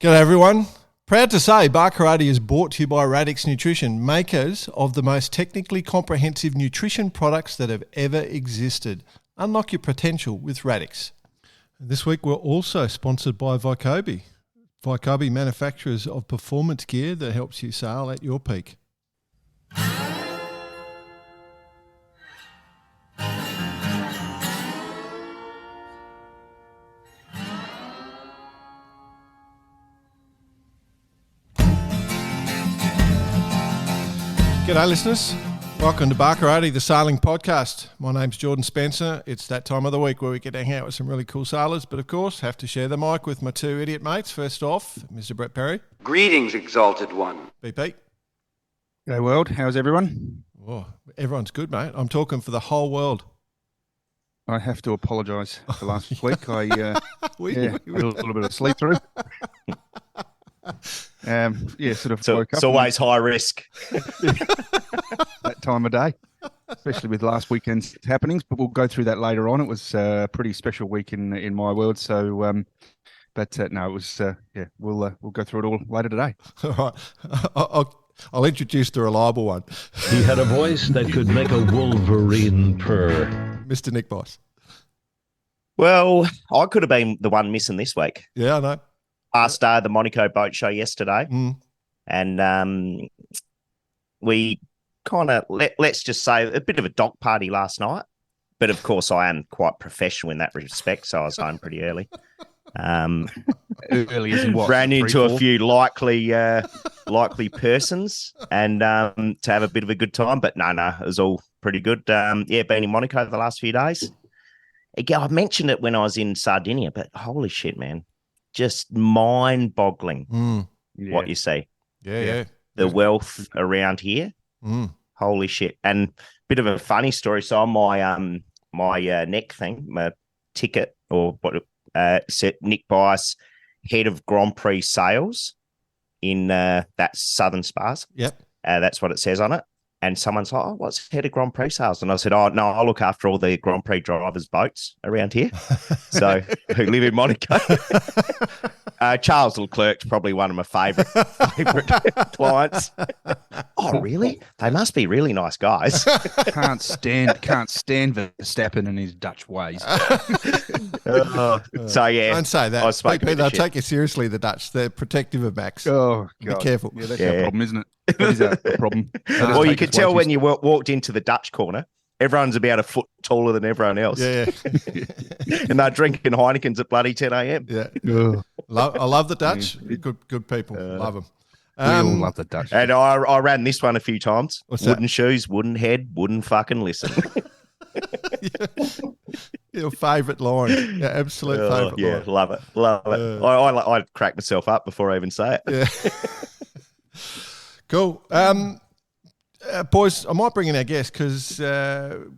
G'day everyone. Proud to say Barkarati is brought to you by Radix Nutrition, makers of the most technically comprehensive nutrition products that have ever existed. Unlock your potential with Radix. This week we're also sponsored by Vycobi. Vycobi, manufacturers of performance gear that helps you sail at your peak. G'day listeners, welcome to Barkarati, the sailing podcast. My name's Jordan Spencer. It's that time of the week where we get to hang out with some really cool sailors, but of course have to share the mic with my two idiot mates. First off, Mr. Brett Perry. Greetings, exalted one. BP. G'day world, how's everyone? Oh, everyone's good, mate. I'm talking for the whole world. I have to apologise for last week. I had a little bit of sleep through. Sort of woke up. It's always high risk. That time of day, especially with last weekend's happenings, but we'll go through that later on. It was a pretty special week in my world. So, it was, we'll go through it all later today. All right. I'll introduce the reliable one. He had a voice that could make a wolverine purr. Mr. Nick Bez. Well, I could have been the one missing this week. Yeah, I know. Last day of the Monaco boat show yesterday. And we kind of, let's just say, a bit of a dog party last night. But of course, I am quite professional in that respect, so I was home pretty early. Early as in what? Ran into a few likely persons and to have a bit of a good time. But no, it was all pretty good. Been in Monaco the last few days. Again, I mentioned it when I was in Sardinia, but holy shit, man. Just mind-boggling what you see. Yeah. The wealth around here. Holy shit. And bit of a funny story. So on my neck thing, my ticket or what said Nick Bez, head of Grand Prix sales in that Southern Spas. Yep. That's what it says on it. And someone's like, what's head of Grand Prix sales? And I said, no, I look after all the Grand Prix drivers' boats around here. So who live in Monaco. Charles Leclerc's probably one of my favourite clients. Oh, really? They must be really nice guys. Can't stand Verstappen and his Dutch ways. So yeah, don't say that. They'll take you seriously. The Dutch, they're protective of Max. Oh, God. Be careful. Yeah, that's our problem, isn't it? That is our problem. Well, you could tell when you walked into the Dutch corner, everyone's about a foot taller than everyone else. Yeah. And they're drinking Heinekens at bloody 10 a.m. Yeah. I love the Dutch. Good people. Love them. We all love the Dutch. And I ran this one a few times. What's wooden that? shoes, wooden head, wouldn't fucking listen. Your favourite line. Yeah, absolute favourite line. Yeah, love it. I crack myself up before I even say it. Yeah. Cool. Boys, I might bring in our guest because, there's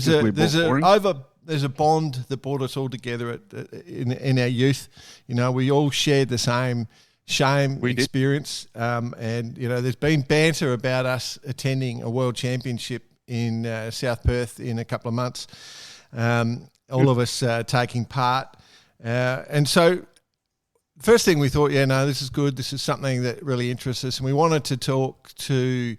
a bond that brought us all together in our youth. You know, we all shared the same shame experience. And, there's been banter about us attending a world championship in South Perth in a couple of months. All of us taking part. And so first thing we thought, this is good. This is something that really interests us. And we wanted to talk to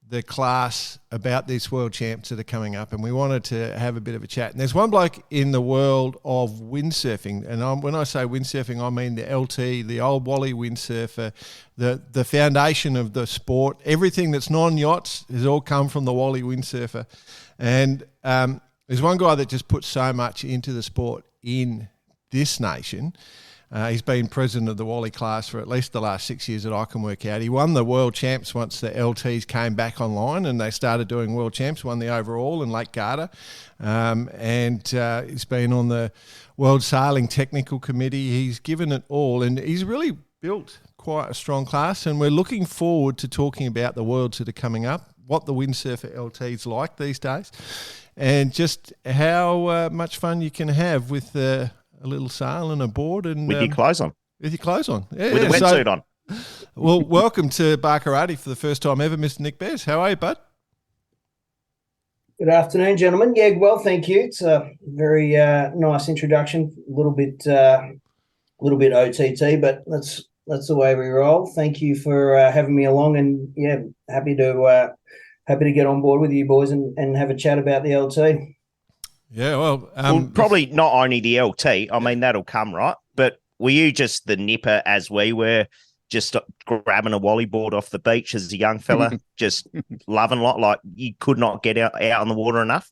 the class about these world champs that are coming up. And we wanted to have a bit of a chat. And there's one bloke in the world of windsurfing. And when I say windsurfing, I mean the LT, the old Wally windsurfer, the foundation of the sport. Everything that's non-yachts has all come from the Wally windsurfer. And there's one guy that just puts so much into the sport in this nation. He's been president of the Wally class for at least the last 6 years that I can work out. He won the world champs once the LTs came back online and they started doing world champs, won the overall in Lake Garda. He's been on the World Sailing Technical Committee. He's given it all and he's really built quite a strong class. And we're looking forward to talking about the worlds that are coming up, what the Windsurfer LT's like these days, and just how much fun you can have with a little sail and a board. And with your clothes on. With your clothes on. Yeah, with a wetsuit on. Well, welcome to Barkarati for the first time ever, Mr. Nick Bez. How are you, bud? Good afternoon, gentlemen. Yeah, well, thank you. It's a very nice introduction. A little bit little bit OTT, but that's the way we roll. Thank you for having me along, and yeah, happy to get on board with you boys and have a chat about the LT. Yeah, well, probably not only the LT. I mean, that'll come, right? But were you just the nipper as we were, just grabbing a Wally board off the beach as a young fella, just loving like you could not get out on the water enough?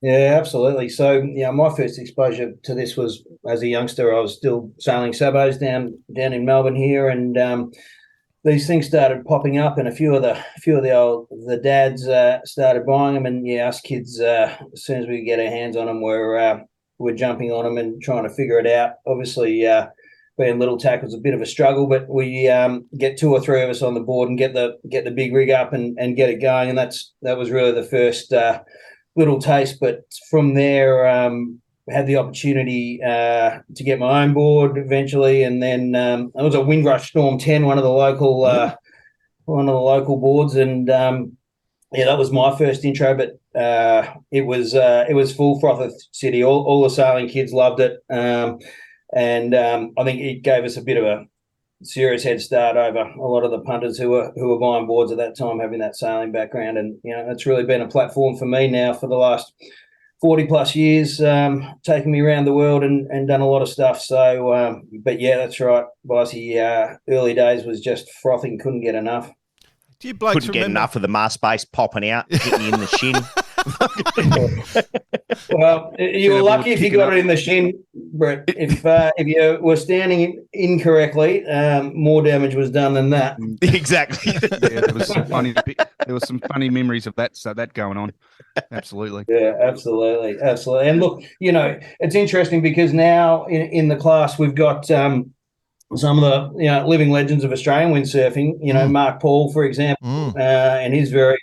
Yeah, absolutely. So, my first exposure to this was as a youngster. I was still sailing sabots down in Melbourne here, and these things started popping up, and a few of the dads started buying them, and us kids, as soon as we could get our hands on them, we're jumping on them and trying to figure it out. Obviously, being little tackle's a bit of a struggle, but we get 2 or 3 of us on the board and get the big rig up and get it going, and that was really the first little taste. But from there, had the opportunity to get my own board eventually, and then it was a Windrush Storm 10, one of the local boards, and that was my first intro. But it was full froth city. All the sailing kids loved it, and I think it gave us a bit of a serious head start over a lot of the punters who were buying boards at that time, having that sailing background. And it's really been a platform for me now for the last 40 plus years, taking me around the world and done a lot of stuff. So, but yeah, that's right, Vicey. Early days was just frothing, couldn't get enough. Do you blokes couldn't get enough of the mask base popping out, hitting you in the shin? Well, you were lucky if you got it in the shin, Brett. If you were standing incorrectly, more damage was done than that. Exactly. Yeah, there was some funny memories of that going on. Absolutely. Yeah, absolutely. And look, it's interesting because now in the class we've got some of the living legends of Australian windsurfing. Mark Paul, for example, and his very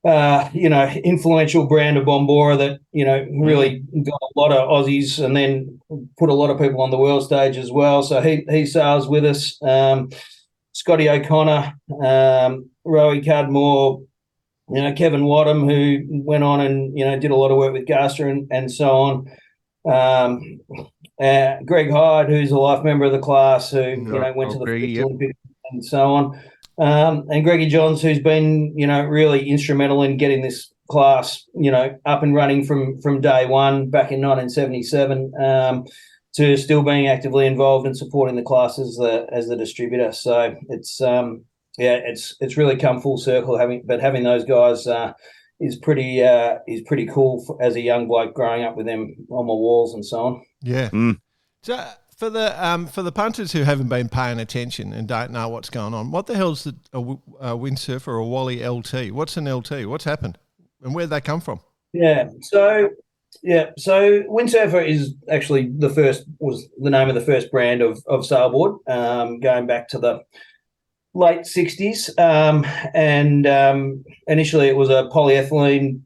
influential brand of Bombora that really got a lot of Aussies and then put a lot of people on the world stage as well. So he sails with us. Scotty O'Connor, Rowie Cudmore, Kevin Wadham, who went on and did a lot of work with Garda and so on. Greg Hyde, who's a life member of the class, who went to the Olympics and so on. And Greggy Johns, who's been really instrumental in getting this class up and running from day one back in 1977 to still being actively involved and supporting the class as the distributor. So it's really come full circle. Having those guys is pretty cool as a young bloke growing up with them on my walls and so on. Yeah. So for the punters who haven't been paying attention and don't know what's going on, what the hell's a windsurfer or a Wally LT? What's an LT? What's happened, and where'd they come from? So Windsurfer is actually was the name of the first brand of sailboard, going back to the late 60s, and initially it was a polyethylene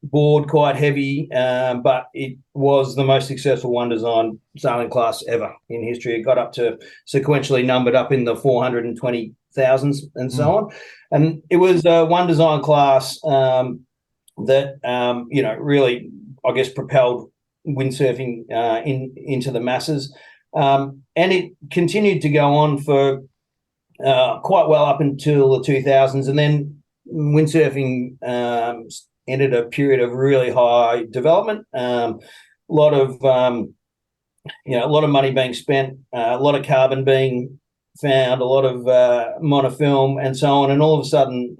board, quite heavy, but it was the most successful one design sailing class ever in history. It got up to sequentially numbered up in the 420,000s and so on, and it was one design class that really, I guess, propelled windsurfing into the masses, and it continued to go on for quite well up until the 2000s, and then windsurfing entered a period of really high development. A lot of money being spent, a lot of carbon being found, a lot of monofilm and so on, and all of a sudden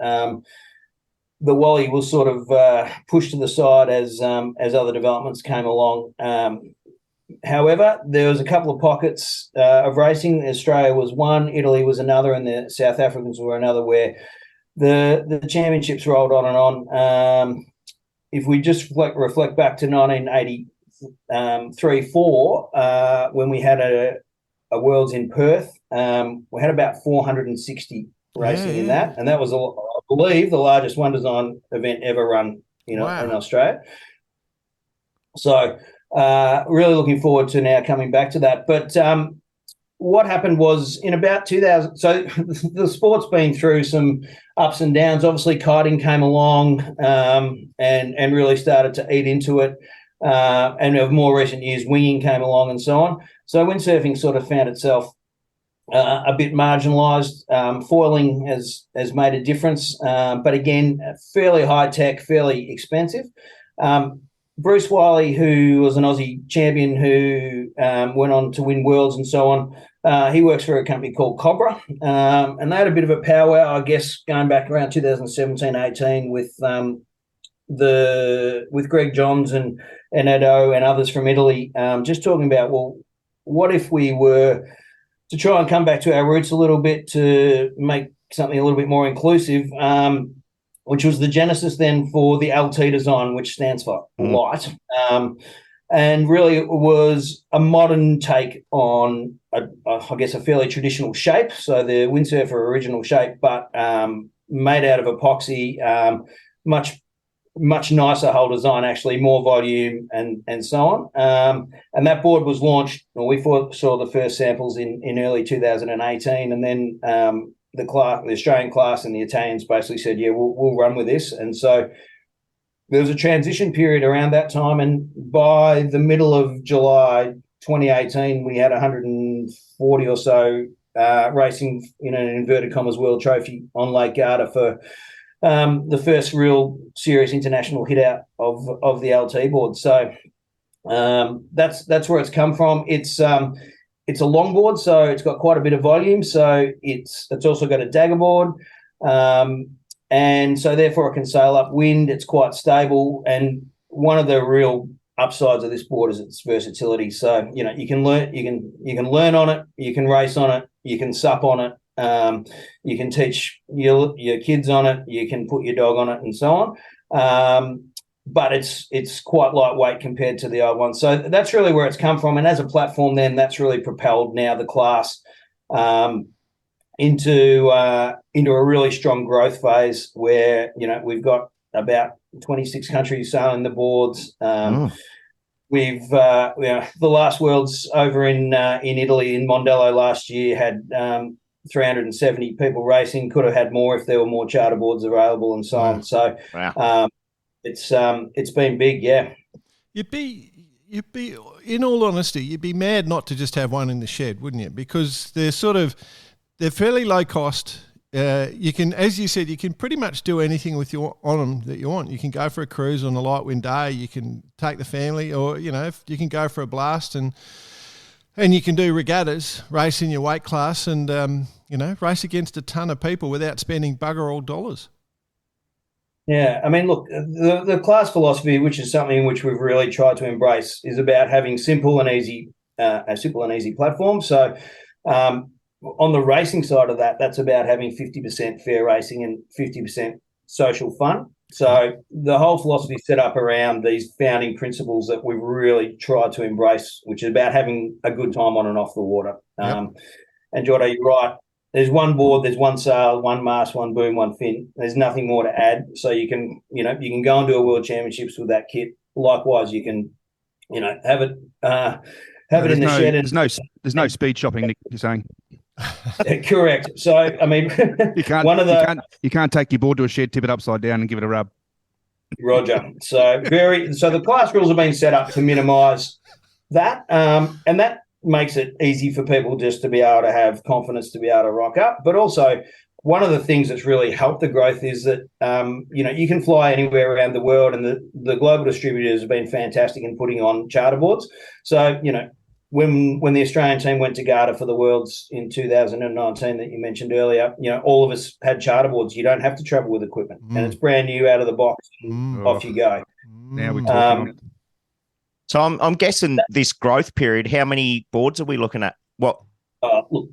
the Wally was sort of pushed to the side as other developments came along. However, there was a couple of pockets of racing. Australia was one, Italy was another, and the South Africans were another, where the championships rolled on and on. If we just reflect back to 1983-4, when we had a Worlds in Perth, we had about 460 racing in that, and that was, I believe, the largest one design event ever run in Australia. So really looking forward to now coming back to that. But what happened was in about 2000, so the sport's been through some ups and downs. Obviously, kiting came along and really started to eat into it. and of more recent years, winging came along and so on. So windsurfing sort of found itself a bit marginalised. Foiling has made a difference, but again, fairly high tech, fairly expensive. Bruce Wally, who was an Aussie champion who went on to win worlds and so on, he works for a company called Cobra, and they had a bit of a powwow, I guess, going back around 2017-18 with Greg Johns and Edo and others from Italy, just talking about, well, what if we were to try and come back to our roots a little bit to make something a little bit more inclusive, which was the genesis then for the LT design, which stands for light. And really it was a modern take on, I guess, a fairly traditional shape. So the Windsurfer original shape, but made out of epoxy, much nicer whole design, actually, more volume and so on. And that board was launched, well, we saw the first samples in early 2018, and then the Australian class and the Italians basically said, yeah, we'll run with this. And so there was a transition period around that time, and by the middle of July 2018, we had 140 or so racing in an inverted commas world trophy on Lake Garda for the first real serious international hit out of the LT board. So that's where it's come from. It's a longboard, so it's got quite a bit of volume. So it's also got a dagger board, and so therefore it can sail upwind. It's quite stable, and one of the real upsides of this board is its versatility. So you can learn on it, you can race on it, you can sup on it. You can teach your kids on it, you can put your dog on it, and so on. But it's quite lightweight compared to the old one. So that's really where it's come from. And as a platform, then that's really propelled now the class into a really strong growth phase where we've got about 26 countries sailing the boards. We've the last Worlds over in Italy in Mondello last year had 370 people racing. Could have had more if there were more charter boards available and so on. So it's been big, yeah. You'd be in all honesty, you'd be mad not to just have one in the shed, wouldn't you? Because they're fairly low cost. You can, as you said, you can pretty much do anything on them that you want. You can go for a cruise on a light wind day. You can take the family, or if you can go for a blast and you can do regattas, race in your weight class, and race against a ton of people without spending bugger all dollars. Yeah, I mean, look, the class philosophy, which is something which we've really tried to embrace, is about having a simple and easy platform. So, on the racing side of that, that's about having 50% fair racing and 50% social fun. So the whole philosophy is set up around these founding principles that we've really tried to embrace, which is about having a good time on and off the water. And Giotto, you're right. There's one board, there's one sail, one mast, one boom, one fin. There's nothing more to add. So you can go and do a World Championships with that kit. Likewise, you can, have it in the shed. There's no speed shopping, Nick, you're saying. Correct. So I mean, you can't take your board to a shed, tip it upside down, and give it a rub. Roger. So the class rules have been set up to minimise that, and that makes it easy for people just to be able to have confidence to be able to rock up. But also, one of the things that's really helped the growth is that you can fly anywhere around the world, and the global distributors have been fantastic in putting on charter boards. So when the Australian team went to Garda for the Worlds in 2019 that you mentioned earlier, all of us had charter boards. You don't have to travel with equipment, and it's brand new out of the box. Off you go. Now we're talking. So I'm guessing this growth period, how many boards are we looking at? What? Globally,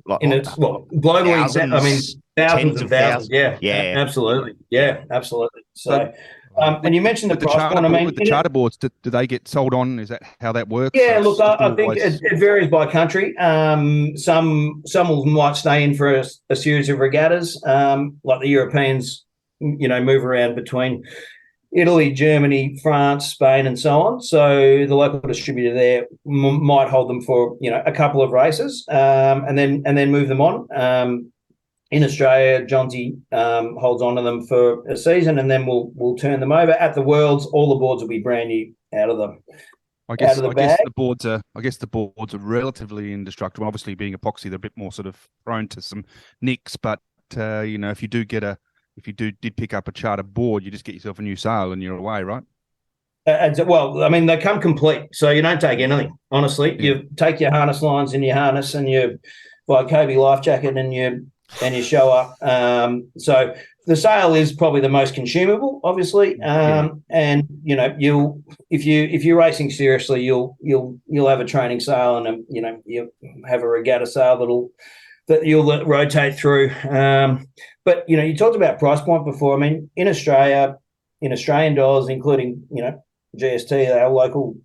thousands, I mean, thousands and thousands. Yeah, absolutely. Yeah, absolutely. So. And you mentioned the price point. I mean, with the charter boards, do they get sold on? Is that how that works? Yeah, look, I think it varies by country. Some might stay in for a series of regattas, like the Europeans, move around between Italy, Germany, France, Spain, and so on. So the local distributor there might hold them for a couple of races, and then move them on. In Australia, Johnsy holds on to them for a season, and then we'll turn them over. At the Worlds, all the boards will be brand new out of I guess out of the bag. I guess the boards are relatively indestructible. Obviously, being epoxy, they're a bit more sort of prone to some nicks. But if you did pick up a charter board, you just get yourself a new sail and you're away, right? Well, I mean, they come complete, so you don't take anything. Honestly, you take your harness lines and your harness and your Kobe life jacket and your show up. So the sail is probably the most consumable, obviously. And if you're racing seriously, you'll have a training sail and you have a regatta sail that you'll rotate through. But you talked about price point before. I mean, in Australia, in Australian dollars, including GST, our local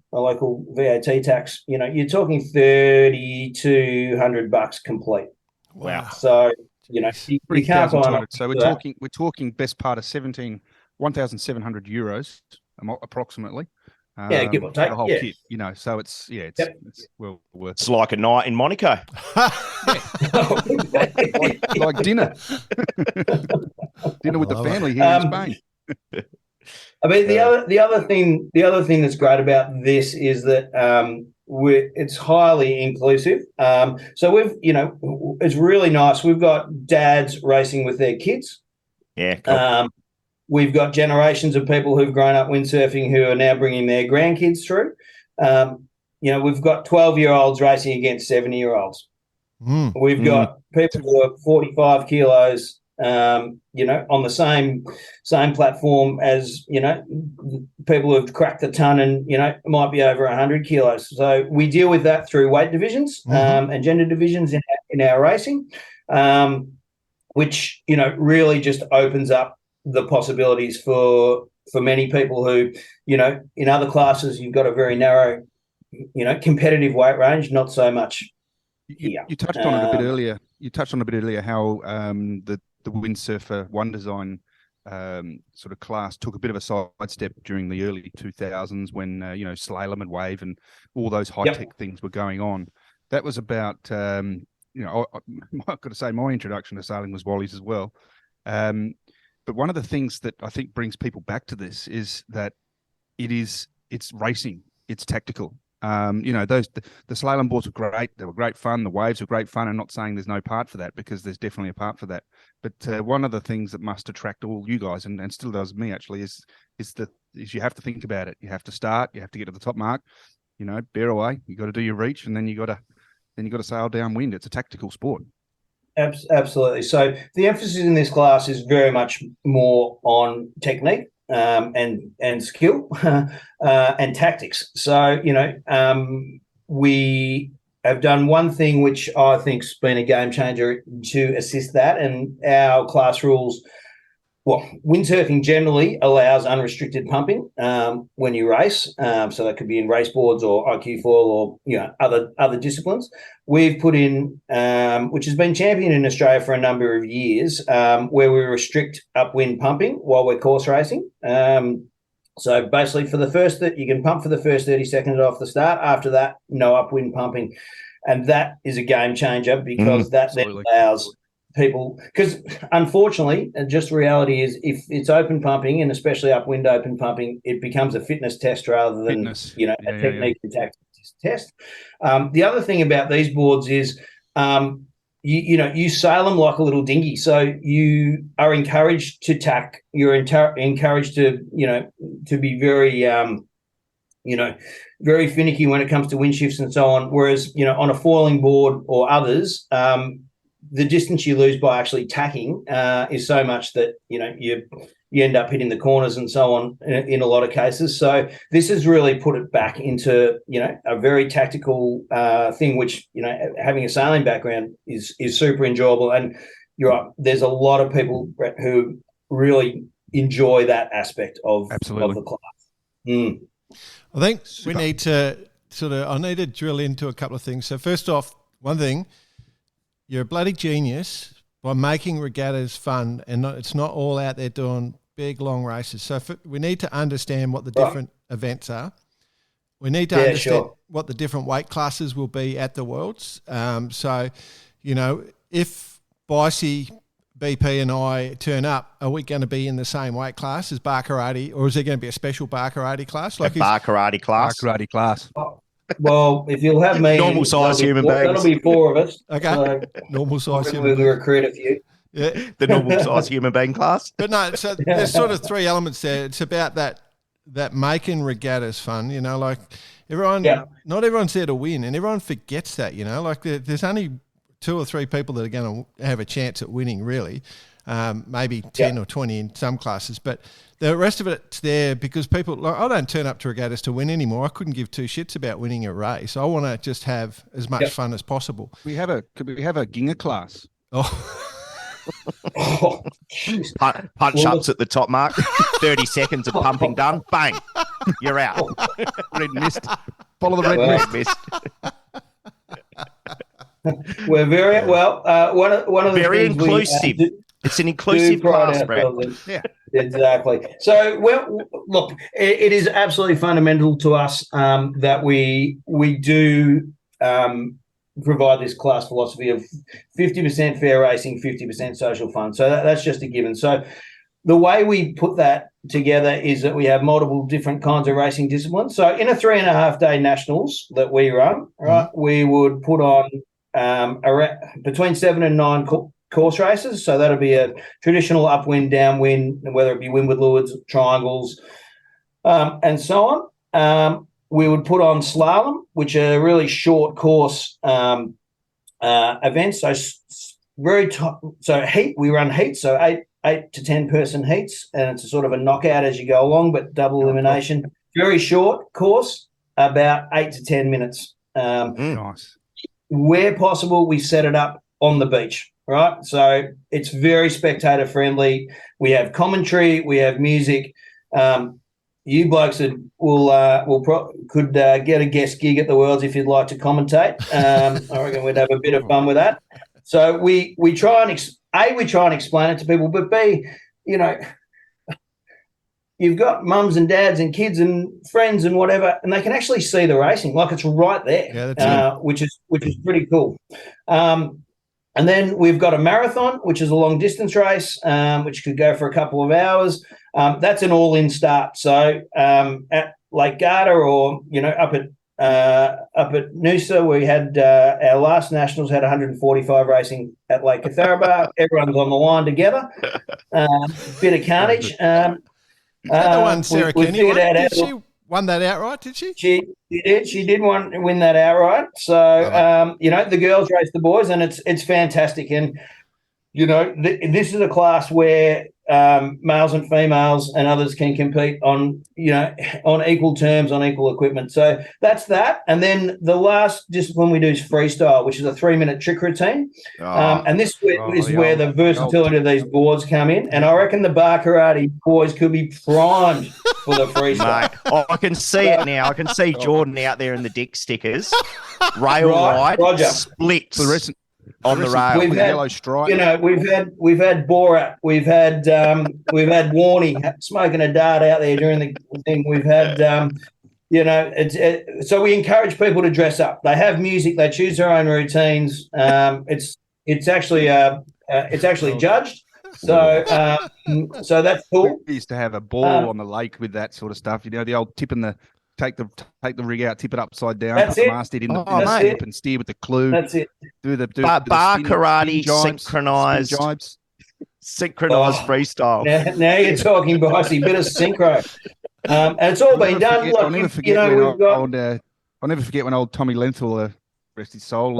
VAT tax, you're talking $3,200 complete. Wow. So you can't find it. So we're talking best part of 1,700 euros approximately. Give or take. The whole kit, so it's well worth it. It's like a night in Monaco. like dinner. Dinner with the family here in Spain. I mean, the other thing that's great about this is that it's highly inclusive. So it's really nice. We've got dads racing with their kids. Yeah. Cool. We've got generations of people who've grown up windsurfing who are now bringing their grandkids through. We've got 12-year-olds racing against 70-year-olds. We've got people who are 45 kilos, on the same platform as, people who've cracked the ton and, might be over 100 kilos. So we deal with that through weight divisions and gender divisions in our racing, which, really just opens up the possibilities for many people who, in other classes, you've got a very narrow, competitive weight range, not so much here. You touched on it a bit earlier. You touched on a bit earlier how the Windsurfer One Design sort of class took a bit of a sidestep during the early 2000s when, slalom and wave and all those high-tech things were going on. That was about, I've got to say my introduction to sailing was Wally's as well. But one of the things that I think brings people back to this is that it's racing, it's tactical. The slalom boards were great. They were great fun. The waves were great fun. I'm not saying there's no part for that, because there's definitely a part for that. But one of the things that must attract all you guys, and still does me actually, is you have to think about it. You have to start. You have to get to the top mark. Bear away. You got to do your reach, and then you got to sail downwind. It's a tactical sport. Absolutely. So the emphasis in this class is very much more on technique and skill and tactics. So, we have done one thing which I think's been a game changer to assist that, and our class rules. Well, windsurfing generally allows unrestricted pumping when you race. So that could be in race boards or IQ foil or other disciplines. We've put in, which has been championed in Australia for a number of years, where we restrict upwind pumping while we're course racing. So basically, you can pump for the first 30 seconds off the start. After that, no upwind pumping, and that is a game changer because that then allows people, because unfortunately, just reality is, if it's open pumping and especially upwind open pumping, it becomes a fitness test rather than a technique and tactics test. The other thing about these boards is, you sail them like a little dinghy, so you are encouraged to tack. You're encouraged to to be very very finicky when it comes to wind shifts and so on. Whereas on a foiling board or others, the distance you lose by actually tacking is so much that you end up hitting the corners and so on in a lot of cases. So this has really put it back into a very tactical thing, which having a sailing background is super enjoyable. And you're right, there's a lot of people who really enjoy that aspect of the class. I think we need to I need to drill into a couple of things. So first off, one thing. You're a bloody genius by making regattas fun, and it's not all out there doing big, long races. So we need to understand what the different events are. We need to understand what the different weight classes will be at the Worlds. If Bicey BP and I turn up, are we going to be in the same weight class as bar karate, or is there going to be a special bar karate class? Like bar karate class. Bar karate class. Well, if you'll have me, normal size human beings. That'll be 4 of us. Okay, so normal size human we beings. recruit a few. Yeah, the normal size human being class. But no, so there's sort of 3 elements there. It's about that making regattas fun. You know, like everyone, not everyone's there to win, and everyone forgets that. You know, like there's only 2 or 3 people that are going to have a chance at winning, really. Maybe 10 or 20 in some classes, but the rest of it's there because people, like, I don't turn up to regattas to win anymore. I couldn't give 2 shits about winning a race. I want to just have as much fun as possible. Could we have a Ginger class? Punch ups at the top mark, 30 seconds of pumping done, bang, you're out. Red mist. Follow the red mist. We're very one of the very things inclusive. It's an inclusive class, Brett. Yeah, exactly. So, look, it is absolutely fundamental to us that we do provide this class philosophy of 50% fair racing, 50% social fun. So that's just a given. So the way we put that together is that we have multiple different kinds of racing disciplines. So in a 3.5-day nationals that we run, right, we would put on around between 7 and 9 course races. So that'll be a traditional upwind, downwind, whether it be windward lewards, triangles, and so on. We would put on slalom, which are really short course events. So so heat, we run heats, so 8 to 10 person heats, and it's a sort of a knockout as you go along, but double elimination. Very short course, about 8 to 10 minutes. Nice. Where possible, we set it up on the beach, right? So it's very spectator friendly. We have commentary, we have music. You blokes could get a guest gig at the Worlds if you'd like to commentate. I reckon we'd have a bit of fun with that. So we try and explain it to people, but B, you know, you've got mums and dads and kids and friends and whatever, and they can actually see the racing, like it's right there. Yeah, that's which is pretty cool. And then we've got a marathon, which is a long distance race, which could go for a couple of hours. That's an all-in start. So at Lake Garda, or up at Noosa, we had our last nationals had 145 racing at Lake Garda. Everyone's on the line together. Bit of carnage. Is that the one Sarah Kenny won? Did she won that outright? Did she? She did. She did win that outright. So the girls race the boys, and it's fantastic. And this is a class where males and females and others can compete on equal terms, on equal equipment. So that's that. And then the last discipline we do is freestyle, which is a 3-minute trick routine. And this is where the versatility of these boards come in. And I reckon the bar karate boys could be primed for the freestyle. Mate, I can see it now. I can see Jordan out there in the dick stickers. Rail ride, splits. On the rail with a yellow stripe. We've had Borat, we've had Warney smoking a dart out there during the thing. We've had so we encourage people to dress up. They have music, they choose their own routines. It's actually judged. So that's cool. We used to have a ball on the lake with that sort of stuff. The old tip in the take the rig out, tip it upside down, put the masthead in the and steer with the clue. That's it. Do bar karate synchronized freestyle. Now you're talking, Bossy. Bit of synchro. And it's all been done. I'll never forget I'll never forget when old Tommy Lenthal, rest his soul.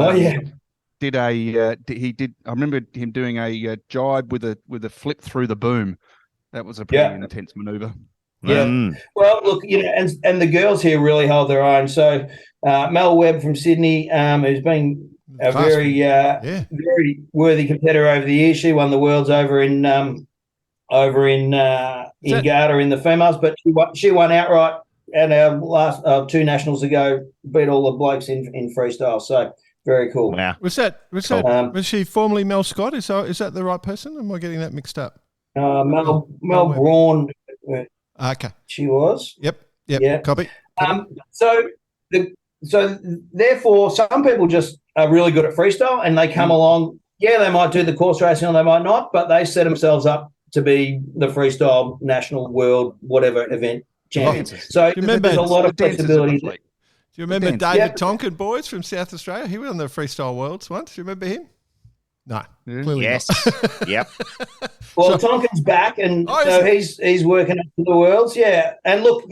Did I remember him doing a jibe with a flip through the boom. That was a pretty intense maneuver. Yeah. Well, look, and the girls here really hold their own. So Mel Webb from Sydney, who's been a very worthy competitor over the years. She won the Worlds over in Garda in the females, but she won outright at our last 2 nationals ago. Beat all the blokes in freestyle. So very cool. Wow. Was she formerly Mel Scott? Is that the right person? Am I getting that mixed up? Mel Braun. Okay. She was. Yep. Yeah. Copy. So therefore, some people just are really good at freestyle, and they come along Yeah, they might do the course racing or they might not, but they set themselves up to be the freestyle national world whatever event champions. So there's a lot of flexibility. Do you remember David Tonkin, boys, from South Australia? He won the freestyle worlds once. Do you remember him? No. Yes. Yep. Well, Tonkin's back, and so he's working up to the worlds. Yeah, and look,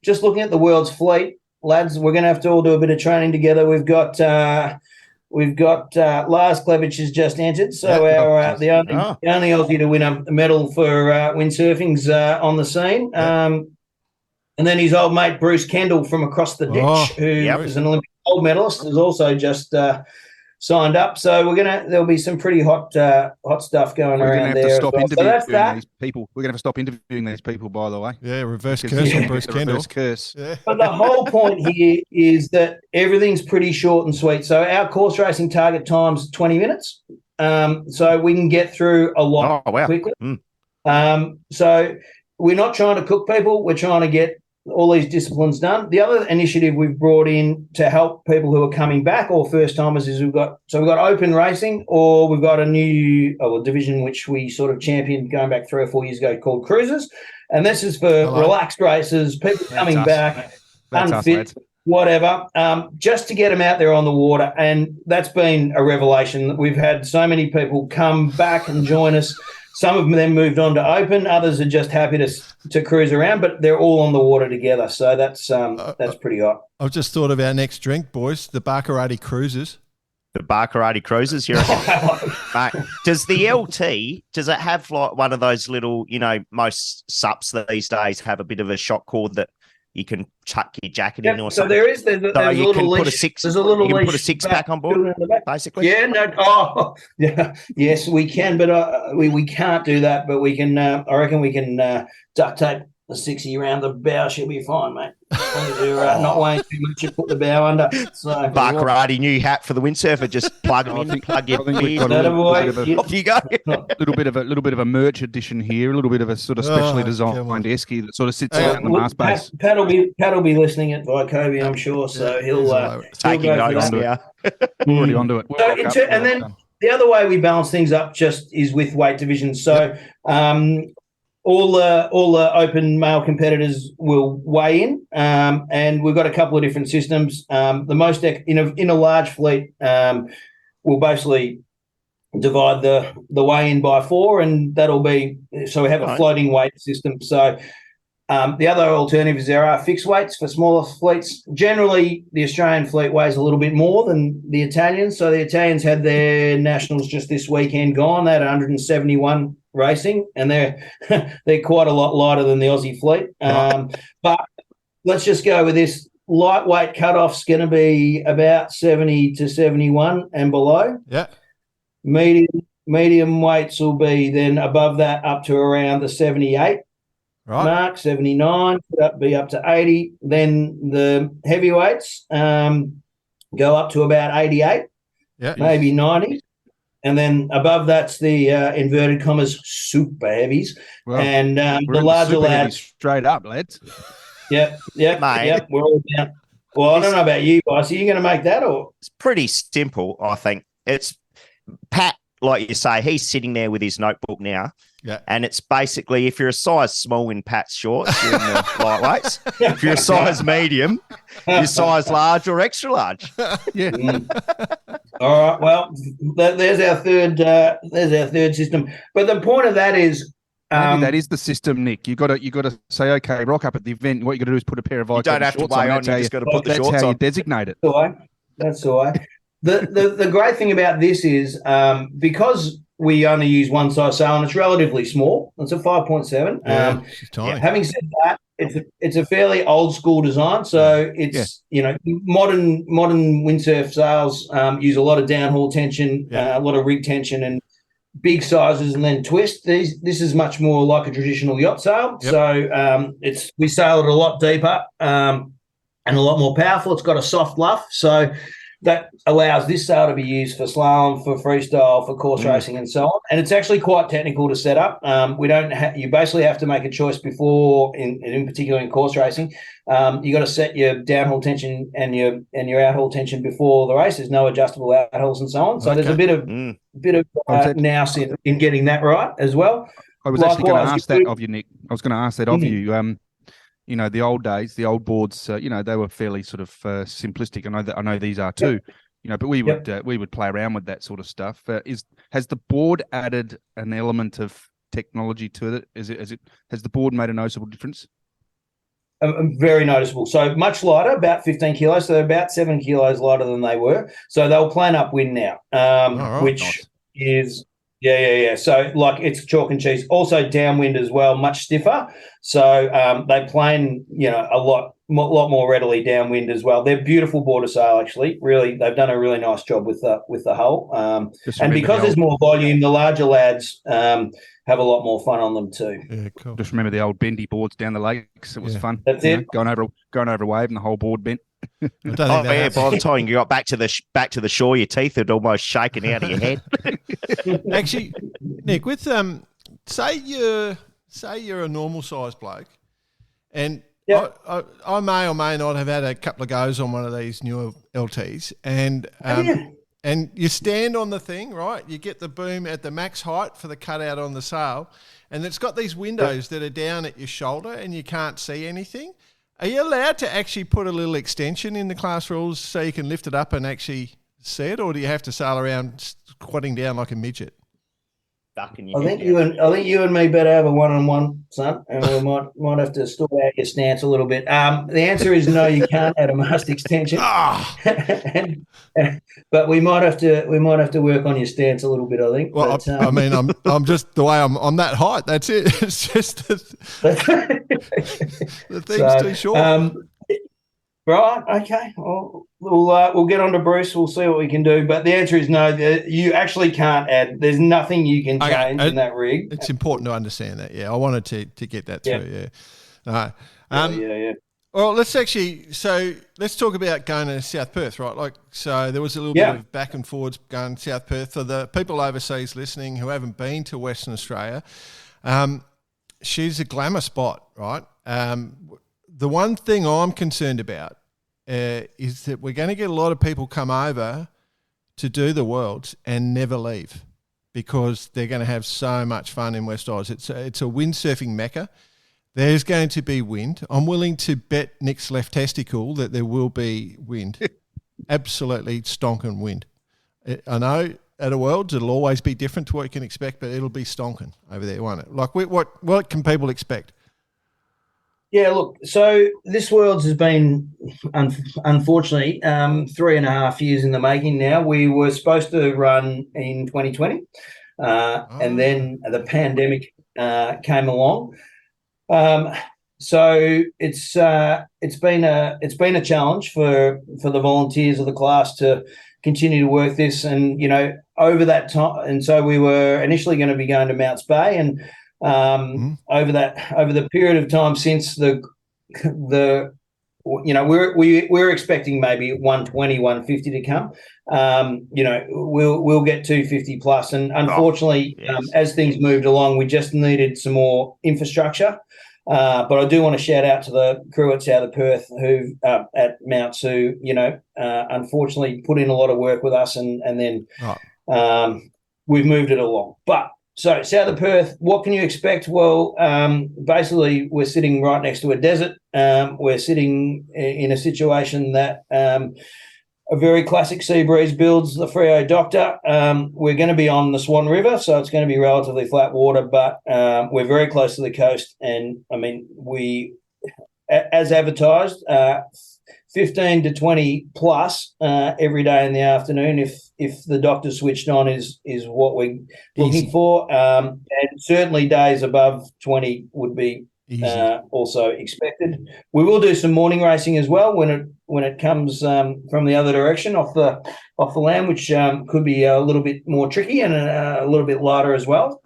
just looking at the world's fleet, lads, we're going to have to all do a bit of training together. We've got Lars Klevich has just entered, so the only Aussie to win a medal for windsurfing's on the scene. And then his old mate Bruce Kendall from across the ditch, who is an Olympic gold medalist, has also just signed up. So there'll be some pretty hot stuff going around there. So that's that. These people. We're going to have to stop interviewing these people, by the way. Yeah, reverse curse on Bruce Kendall. Reverse curse. Yeah. But the whole point here is that everything's pretty short and sweet. So our course racing target time's 20 minutes. So we can get through a lot quickly. So we're not trying to cook people. We're trying to get all these disciplines done. The other initiative we've brought in to help people who are coming back or first timers is we've got open racing, or we've got a new division which we sort of championed going back 3 or 4 years ago called cruises, and this is for relaxed races, people coming back unfit, whatever, just to get them out there on the water. And that's been a revelation. We've had so many people come back and join us. Some of them moved on to open. Others are just happy to cruise around, but they're all on the water together. So that's pretty hot. I've just thought of our next drink, boys, the Baccarati Cruises. The Baccarati Cruises, you're mate, does the LT, does it have like one of those little, most SUPs these days have a bit of a shock cord that you can chuck your jacket in or something? So there is. There's a little leash. There's a little leash. You can put a six-pack on board, basically? Yeah. No. Oh, yeah. Yes, we can, but we can't do that. But we can. I reckon we can duct tape the 60 around the bow. She'll be fine, mate. As long as you're not weighing too much, you put the bow under. So Baccarati new hat for the windsurfer. Just plug them in, plug your beard. Off you go. little bit of a merch edition here. A little bit of a sort of specially designed esky that sort of sits out in the mast base. Pat will be listening at Vycobia, I'm sure. So he'll taking notes now. Already onto it. And then the other way we balance things up just is with weight divisions. So all the open male competitors will weigh in, and we've got a couple of different systems. The most in a large fleet, we'll basically divide the weigh in by 4, and that'll be so we have a floating weight system. So the other alternatives, there are fixed weights for smaller fleets. Generally, the Australian fleet weighs a little bit more than the Italians. So the Italians had their nationals just this weekend gone. They had 171 racing, and they're quite a lot lighter than the Aussie fleet. But let's just go with this. Lightweight cutoff's going to be about 70 to 71 and below. Yeah. Medium weights will be then above that up to around the 78 mark, 79, be up to 80. Then the heavyweights go up to about 88, maybe 90. And then above that's the inverted commas super heavies, and the larger lads straight up, lads. Yep. We're all down. Well, I don't know about you guys. Are you going to make that, or it's pretty simple? I think it's Pat, like you say, he's sitting there with his notebook now. Yeah. And it's basically, if you're a size small in Pat's shorts, you're in the lightweights. If you're a size medium, you're size large or extra large. Yeah. All right. Well, there's our third system. But the point of that is, maybe that is the system, Nick. You got to say, okay, rock up at the event. What you got to do is put a pair of shorts on. You don't have to weigh on. You just got to put the shorts on. That's how you designate it. That's the way. The great thing about this is because we only use one size sail, and it's relatively small. It's a 5.7. Having said that, it's a fairly old school design. So it's modern windsurf sails use a lot of downhaul tension, a lot of rig tension, and big sizes, and then twist. This is much more like a traditional yacht sail. Yep. So we sail it a lot deeper and a lot more powerful. It's got a soft luff, so that allows this sail to be used for slalom, for freestyle, for course racing, and so on. And it's actually quite technical to set up. You basically have to make a choice before, in particular in course racing. You got to set your downhaul tension and your outhole tension before the race. There's no adjustable outhauls and so on. So there's a bit of nous in getting that right as well. I was actually going to ask that of you, Nick. I was going to ask that of you. The old days, the old boards, they were fairly sort of simplistic. I know these are too. But we would play around with that sort of stuff. Has the board added an element of technology to it? Has the board made a noticeable difference? Very noticeable. So much lighter, about 15 kilos. So they're about 7 kilos lighter than they were. So they'll plan upwind now, which is. Yeah. So, it's chalk and cheese. Also, downwind as well, much stiffer. So they plane, a lot more readily downwind as well. They're beautiful board to sail, actually. Really, they've done a really nice job with the hull. And because there's more volume, the larger lads have a lot more fun on them too. Yeah, cool. Just remember the old bendy boards down the lakes. It was fun. That's it. Going over a wave and the whole board bent. By the time you got back to the shore, your teeth had almost shaken out of your head. Actually, Nick, with say you're a normal sized bloke, and I may or may not have had a couple of goes on one of these newer LTs, and and you stand on the thing, right? You get the boom at the max height for the cutout on the sail, and it's got these windows that are down at your shoulder, and you can't see anything. Are you allowed to actually put a little extension in the class rules so you can lift it up and actually see it, or do you have to sail around squatting down like a midget? I think you and me better have a one-on-one, son, and we might have to sort out your stance a little bit. The answer is no, you can't add a mast extension. But we might have to work on your stance a little bit, I think. Well, but, I'm just the way I'm that height. That's it. It's just the thing's too short. Right. Okay. Well, we'll get on to Bruce. We'll see what we can do. But the answer is no. You actually can't add. There's nothing you can change in that rig. It's important to understand that. Yeah, I wanted to get that through. Yeah. Yeah. Well, let's talk about going to South Perth, right? So there was a little bit of back and forwards going to South Perth. For the people overseas listening who haven't been to Western Australia, she's a glamour spot, right? The one thing I'm concerned about is that we're going to get a lot of people come over to do the Worlds and never leave because they're going to have so much fun in West Oz. It's a windsurfing mecca. There's going to be wind. I'm willing to bet Nick's left testicle that there will be wind. Absolutely stonking wind. I know at a Worlds it'll always be different to what you can expect, but it'll be stonking over there, won't it? What can people expect? Yeah, look, so this Worlds has been, unfortunately, 3.5 years in the making now. We were supposed to run in 2020, and then the pandemic came along. So it's been a challenge for the volunteers of the class to continue to work this, and over that time, and so we were initially going to be going to Mounts Bay, and over the period of time since we're expecting maybe 120, 150 to come. We'll get 250 plus, and unfortunately, as things moved along, we just needed some more infrastructure. But I do want to shout out to the crew at South Perth who at Mounts who unfortunately put in a lot of work with us, and then we've moved it along. But so South of Perth, what can you expect? Well, basically we're sitting right next to a desert. We're sitting in a situation that a very classic sea breeze builds the Freo Doctor. We're going to be on the Swan River, so it's going to be relatively flat water, but we're very close to the coast. And, I mean, we, as advertised, 15 to 20 plus every day in the afternoon if the Doctor switched on is what we're looking for. And certainly days above 20 would be also expected. We will do some morning racing as well when it comes from the other direction off the land, which could be a little bit more tricky and a little bit lighter as well.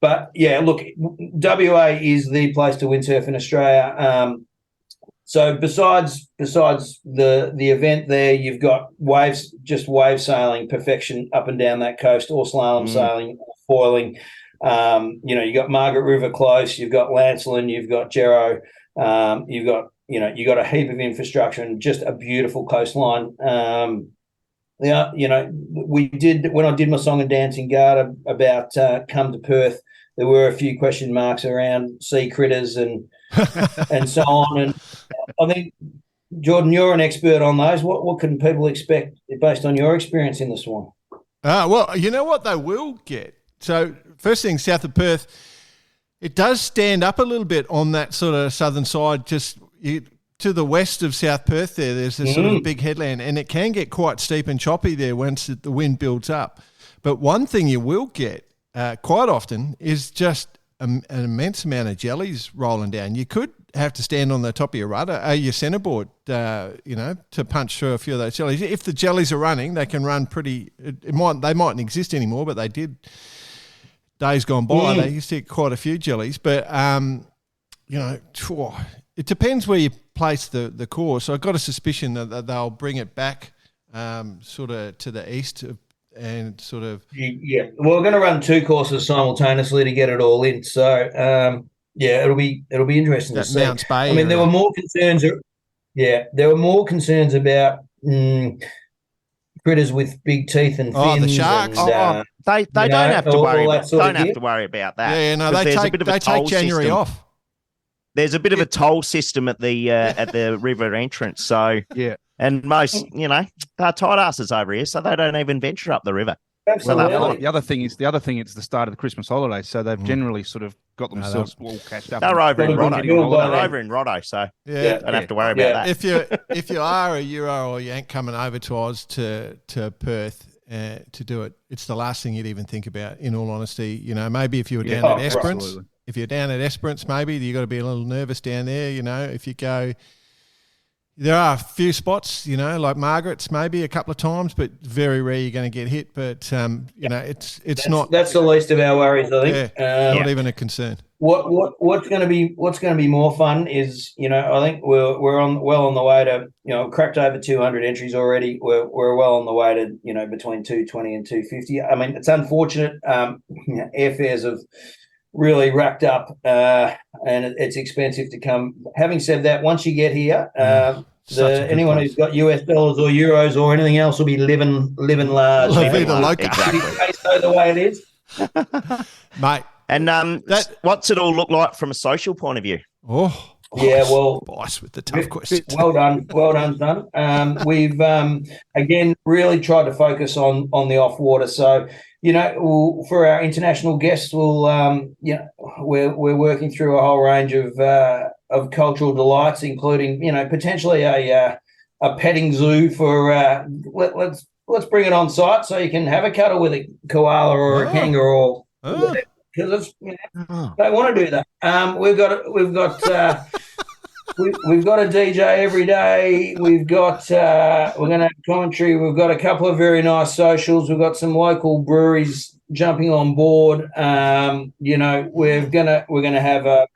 But yeah, look, WA is the place to windsurf in Australia. So besides the event there, you've got waves, just wave sailing perfection up and down that coast, or slalom sailing, or foiling. You got Margaret River close, you've got Lancelin, you've got Jarrow, you've got a heap of infrastructure and just a beautiful coastline. We did, when I did my song and dance in Garda about come to Perth, there were a few question marks around sea critters and so on. And I think, Jordan, you're an expert on those. What can people expect based on your experience in the Swan? Well, you know what they will get. So first thing, south of Perth, it does stand up a little bit on that sort of southern side, just to the west of South Perth there. There's this sort of big headland, and it can get quite steep and choppy there once the wind builds up. But one thing you will get quite often is just an immense amount of jellies rolling down. You could have to stand on the top of your rudder, your centerboard, to punch through a few of those jellies. If the jellies are running, they can run pretty. They mightn't exist anymore, but they did. Days gone by, they used to get quite a few jellies. But it depends where you place the course. So I've got a suspicion that they'll bring it back, sort of to the east and sort of. Yeah, well, we're going to run two courses simultaneously to get it all in. So it'll be interesting to see. Mounts Bay. I mean, there were more concerns. There were more concerns about critters with big teeth and fins. The sharks. They don't have to worry. Don't have to worry about that. Yeah, no, they take January system. off. There's a bit of a toll system at the river entrance. So and most they're tight asses over here, so they don't even venture up the river. Absolutely. Well, the other thing it's the start of the Christmas holidays, so they've generally sort of got themselves all catched up. They're over in Rodo, so don't have to worry about that. If you are a Euro or Yank coming over to Oz to Perth to do it, it's the last thing you'd even think about. In all honesty, maybe if you were down at Esperance, if you're down at Esperance, maybe you got to be a little nervous down there. If you go. There are a few spots, like Margaret's maybe a couple of times, but very rare you're going to get hit. But it's not. That's the least of our worries, I think. Not even a concern. What's going to be more fun is I think we're well on the way to cracked over 200 entries already. We're well on the way to between 220 and 250. I mean, it's unfortunate. Airfares have really racked up, and it's expensive to come. Having said that, once you get here, anyone who's got US dollars or euros or anything else will be living large. Exactly. The way it is, mate. And what's it all look like from a social point of view? Bice with the tough questions. Well done, son. We've again really tried to focus on the off water. So for our international guests, we're working through a whole range of cultural delights, including potentially a petting zoo for let's bring it on site so you can have a cuddle with a koala or a kangaroo. Because they want to do that. We've got a DJ every day. We're going to have commentary. We've got a couple of very nice socials. We've got some local breweries jumping on board. We're gonna have a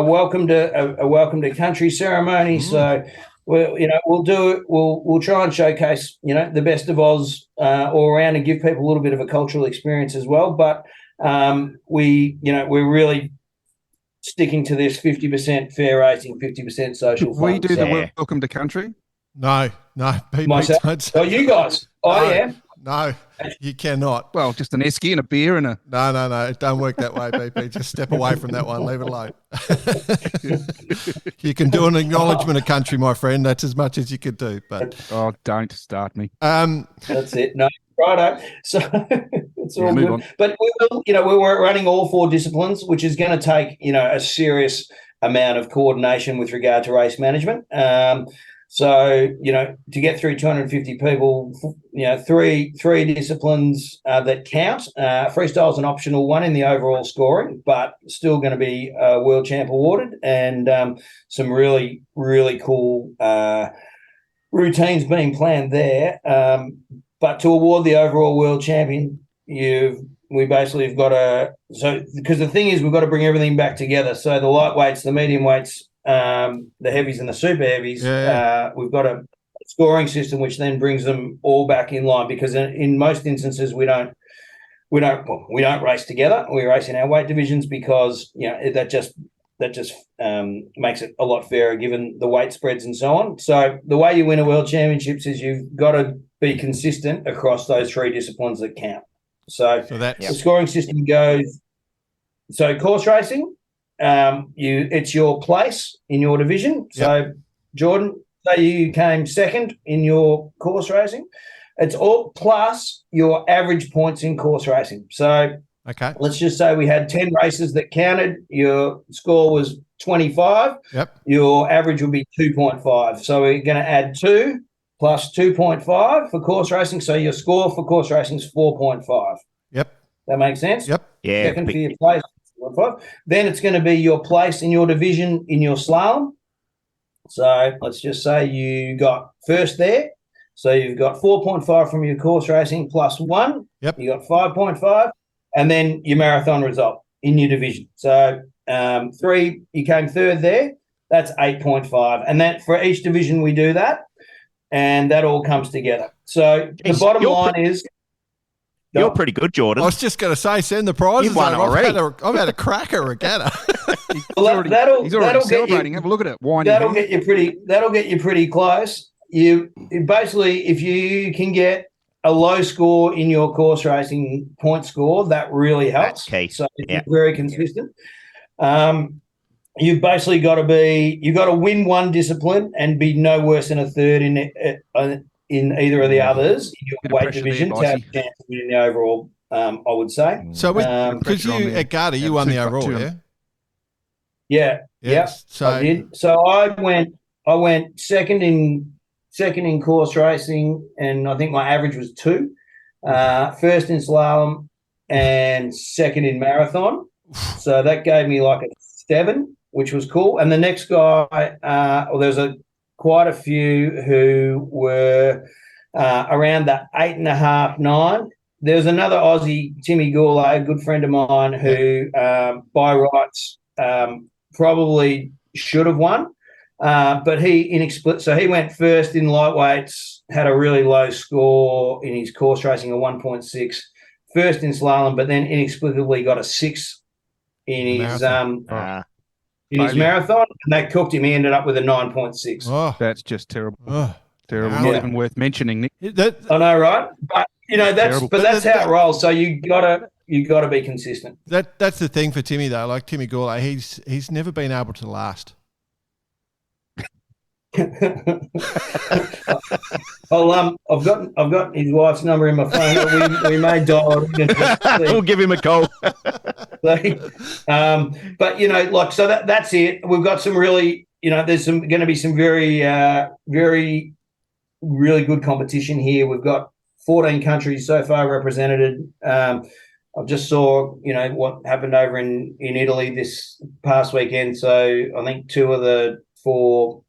welcome to country ceremony. So we'll try and showcase the best of Oz all around and give people a little bit of a cultural experience as well. But we're really sticking to this 50% fair racing, 50% social fun. We do the welcome to country? No. Myself? Oh, you guys. I am. No, you cannot. Well, just an esky and a beer and a... No. It don't work that way, BP. Just step away from that one. Leave it alone. You can do an acknowledgement of country, my friend. That's as much as you could do. But don't start me. That's it. No, righto. So it's all good. On. But we're running all four disciplines, which is going to take a serious amount of coordination with regard to race management. So, to get through 250 people, three disciplines that count. Freestyle is an optional one in the overall scoring, but still going to be world champ awarded, and some really, really cool routines being planned there. But to award the overall world champion, we basically have got because the thing is we've got to bring everything back together. So the lightweights, the medium weights, the heavies and the super heavies, we've got a scoring system which then brings them all back in line, because in most instances we don't race together. We race in our weight divisions because that just makes it a lot fairer given the weight spreads and so on. So the way you win a world championships is you've got to be consistent across those three disciplines that count. So the scoring system goes. So course racing, it's your place in your division. So Jordan, say you came second in your course racing. It's all plus your average points in course racing. So let's just say we had 10 races that counted. Your score was 25. Yep. Your average would be 2.5. So we're going to add 2 plus 2.5 for course racing. So your score for course racing is 4.5. Yep. That makes sense? Yep. Yeah. Second for your place. 4.5. Then it's going to be your place in your division in your slalom. So let's just say you got first there. So you've got 4.5 from your course racing plus 1. Yep. You got 5.5. And then your marathon result in your division. So 3, you came third there. That's 8.5. And that for each division we do that, and that all comes together. So the bottom line is... You're pretty good, Jordan. I was just going to say, send the prizes. You've won already. I've had a cracker regatta. He's already celebrating. Have a look at it. That'll get you pretty close. You basically, if you can get a low score in your course racing point score, that really helps. That's key. So it's very consistent. You've basically got to win one discipline and be no worse than a third in either of the others in your weight division to have a chance of winning the overall, I would say. So because you at Garda, you won the overall, yeah? Yeah. So I did. So I went second in course racing, and I think my average was 2. First in slalom and second in marathon. So that gave me like a 7, which was cool. And the next guy, there's quite a few who were around the 8.5, 9. There's another Aussie, Timmy Goulet, a good friend of mine, who by rights probably should have won. But he went first in lightweights, had a really low score in his course racing, a 1.6, first in slalom, but then inexplicably got a 6 in his marathon, and that cooked him. He ended up with a 9.6. Oh, that's just terrible. Terrible. Not even worth mentioning, Nick. I know, right? But that's how it rolls. So you gotta be consistent. That's the thing for Timmy though. Like Timmy Goulet, he's never been able to last. I've got his wife's number in my phone. We may dial. We'll give him a call. But so that's it. We've got some really, there's going to be some very, very, really good competition here. We've got 14 countries so far represented. I just saw, what happened over in Italy this past weekend. So I think 2 of the 4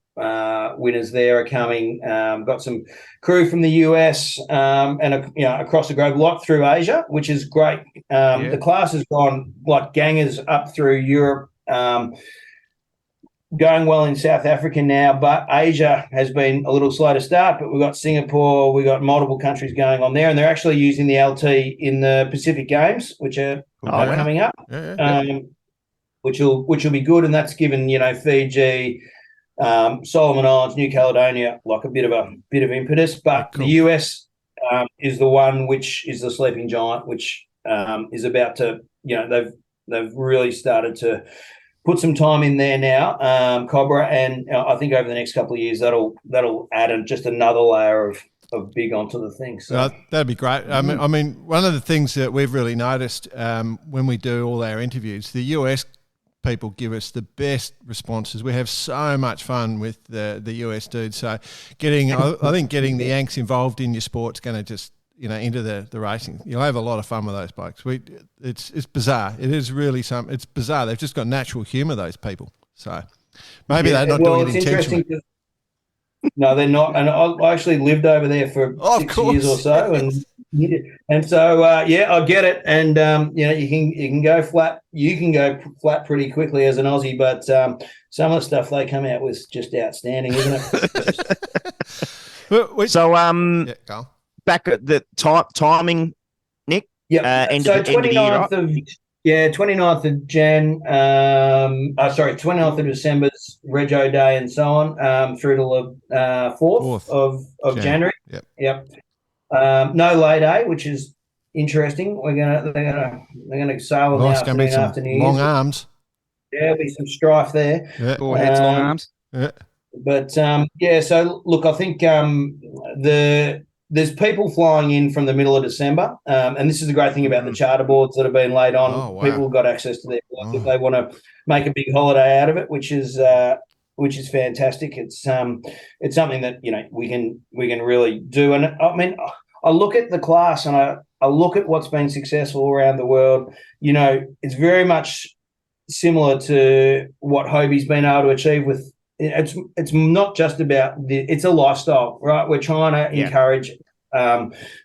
winners there are coming. Got some crew from the US and across the globe, a lot through Asia, which is great. The class has gone like gangers up through Europe, going well in South Africa now, but Asia has been a little slow to start. But we've got Singapore, we've got multiple countries going on there, and they're actually using the LT in the Pacific Games, which are coming up, which will be good, and that's given Fiji, Solomon Islands, New Caledonia, like a bit of impetus. But the US is the one which is the sleeping giant, which is about to, they've really started to put some time in there now, Cobra, and I think over the next couple of years that'll add just another layer of big onto the thing. So that'd be great. I mean, one of the things that we've really noticed when we do all our interviews, the US people give us the best responses. We have so much fun with the US dudes. So I think getting the Yanks involved in your sport's going to just, into the racing. You'll have a lot of fun with those blokes. It's bizarre. It is really it's bizarre. They've just got natural humour, those people. So maybe they're not doing it intentionally. No, they're not. And I actually lived over there for 6 years or so, and Yeah. And so, I get it. And, you can go flat. You can go flat pretty quickly as an Aussie, but some of the stuff they come out with is just outstanding, isn't it? So, go. Back at the timing, Nick? Yeah. So 29th of 29th of Jan, 29th of December's Rego Day and so on, through to the 4th of January. Yep. No lay day, which is interesting. They're gonna sail in the afternoon after New Year's. Long arms. Yeah, there'll be some strife there. Yeah. Four heads, long arms. Yeah. But so look, I think there's people flying in from the middle of December, and this is the great thing about the charter boards that have been laid on. Oh, wow. People have got access to their board if they want to make a big holiday out of it, which is fantastic. It's something that we can really do. And I mean, I look at the class and I look at what's been successful around the world. It's very much similar to what Hobie's been able to achieve with. It's not just about it's a lifestyle, right? We're trying to encourage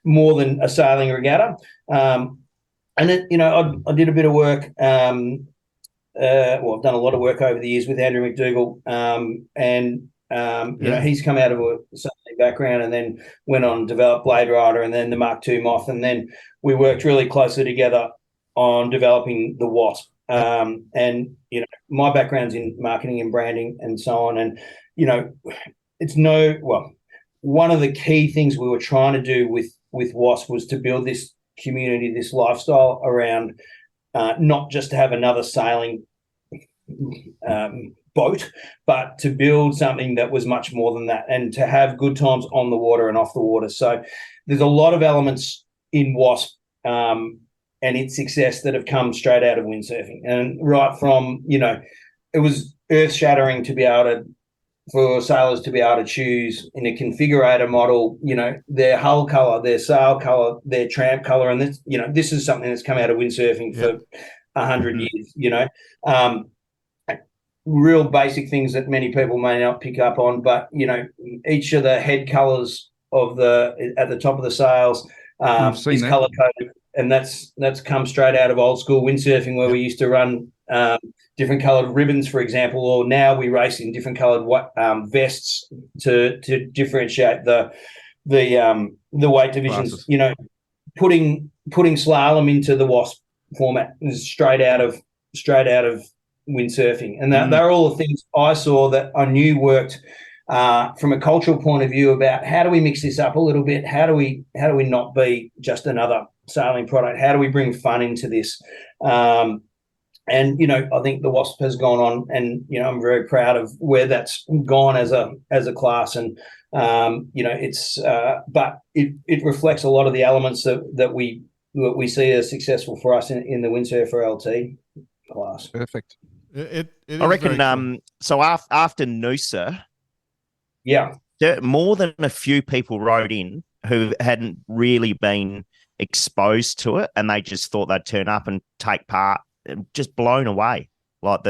more than a sailing regatta. And I did a bit of work. I've done a lot of work over the years with Andrew McDougall, he's come out of a sailing background and then went on and developed Blade Rider and then the Mark II Moth, and then we worked really closely together on developing the Wasp. My background's in marketing and branding and so on. And, one of the key things we were trying to do with Wasp was to build this community, this lifestyle around not just to have another sailing boat, but to build something that was much more than that and to have good times on the water and off the water. So there's a lot of elements in Wasp and its success that have come straight out of windsurfing. And right from, it was earth-shattering to be able for sailors to be able to choose in a configurator model, their hull colour, their sail colour, their tramp colour. And this is something that's come out of windsurfing for 100 years, real basic things that many people may not pick up on, but, each of the head colours at the top of the sails is colour-coded. And that's come straight out of old school windsurfing where we used to run different coloured ribbons, for example, or now we race in different coloured vests to differentiate the weight divisions. Glasses. Putting slalom into the Wasp format is straight out of windsurfing, and they're all the things I saw that I knew worked from a cultural point of view about how do we mix this up a little bit? How do we not be just another sailing product? How do we bring fun into this? I think the Wasp has gone on, and I'm very proud of where that's gone as a class, and but it reflects a lot of the elements that we see as successful for us in the Windsurfer LT class. Perfect. It I reckon. Cool. So after Noosa, more than a few people wrote in who hadn't really been exposed to it, and they just thought they'd turn up and take part, just blown away, like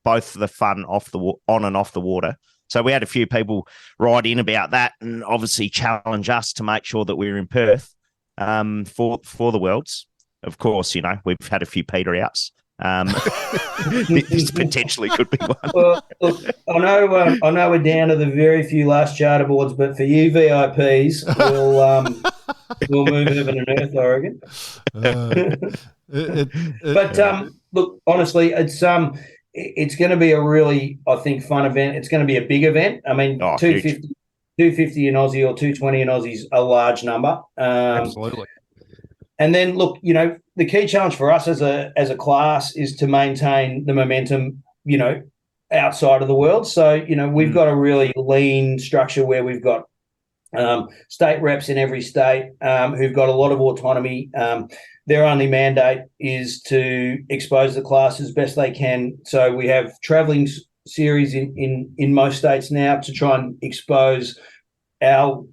both the fun on and off the water. So we had a few people write in about that, and obviously challenge us to make sure that we were in Perth for the Worlds. Of course, we've had a few peter outs. This potentially could be one. Well, look, I know we're down to the very few last charter boards, but for you VIPs, we'll move heaven and earth, I reckon. But look, honestly, it's going to be a really, I think, fun event. It's going to be a big event. I mean, 250 in Aussie or 220 in Aussie is a large number. Absolutely. And then, look, the key challenge for us as a class is to maintain the momentum, outside of the world. So, we've got a really lean structure where we've got state reps in every state who've got a lot of autonomy. Their only mandate is to expose the class as best they can. So we have travelling series in most states now to try and expose our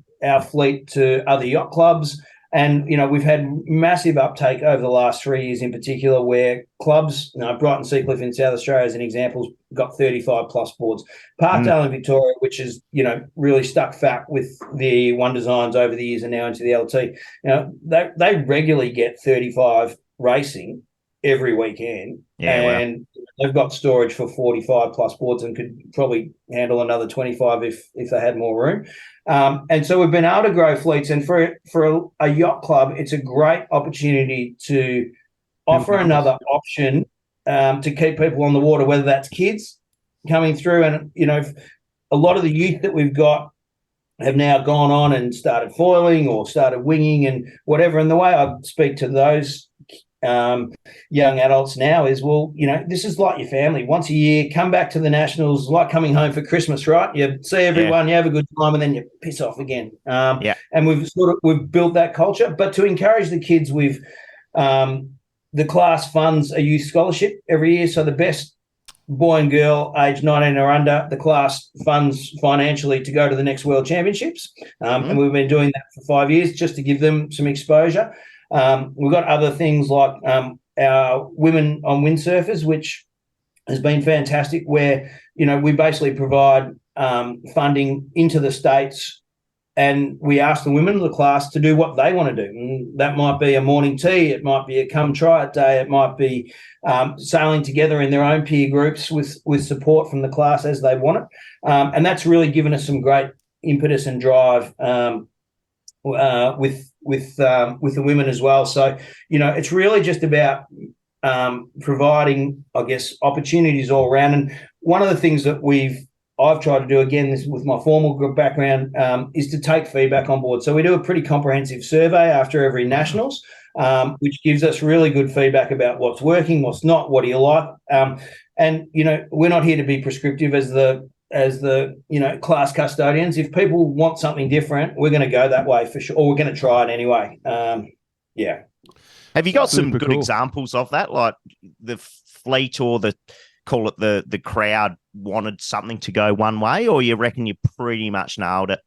fleet to other yacht clubs. And, we've had massive uptake over the last 3 years in particular, where clubs, Brighton Seacliff in South Australia as an example, got 35 plus boards. Parkdale in Victoria, which is, really stuck fat with the One Designs over the years and now into the LT, they regularly get 35 racing every weekend. And they've got storage for 45 plus boards and could probably handle another 25 if they had more room. And so we've been able to grow fleets, and for a yacht club, it's a great opportunity to offer another option to keep people on the water, whether that's kids coming through. And, a lot of the youth that we've got have now gone on and started foiling or started winging and whatever. And the way I speak to those young adults now is, well, this is like your family. Once a year, come back to the Nationals, like coming home for Christmas, right? You see everyone, you have a good time, and then you piss off again. And we've built that culture. But to encourage the kids, the class funds a youth scholarship every year. So the best boy and girl aged 19 or under, the class funds financially to go to the next World Championships. And we've been doing that for 5 years just to give them some exposure. We've got other things like our Women on Windsurfers, which has been fantastic, where, we basically provide funding into the States, and we ask the women of the class to do what they want to do. And that might be a morning tea, it might be a come try it day, it might be sailing together in their own peer groups with support from the class as they want it. And that's really given us some great impetus and drive with the women as well. So, it's really just about providing, I guess, opportunities all around. And one of the things that I've tried to do, again, this with my formal background, is to take feedback on board. So we do a pretty comprehensive survey after every Nationals, which gives us really good feedback about what's working, what's not, what do you like. And, we're not here to be prescriptive as the class custodians. If people want something different, we're going to go that way for sure, or we're going to try it anyway. Have you got some good examples of that, like the fleet or the crowd wanted something to go one way, or you reckon you pretty much nailed it?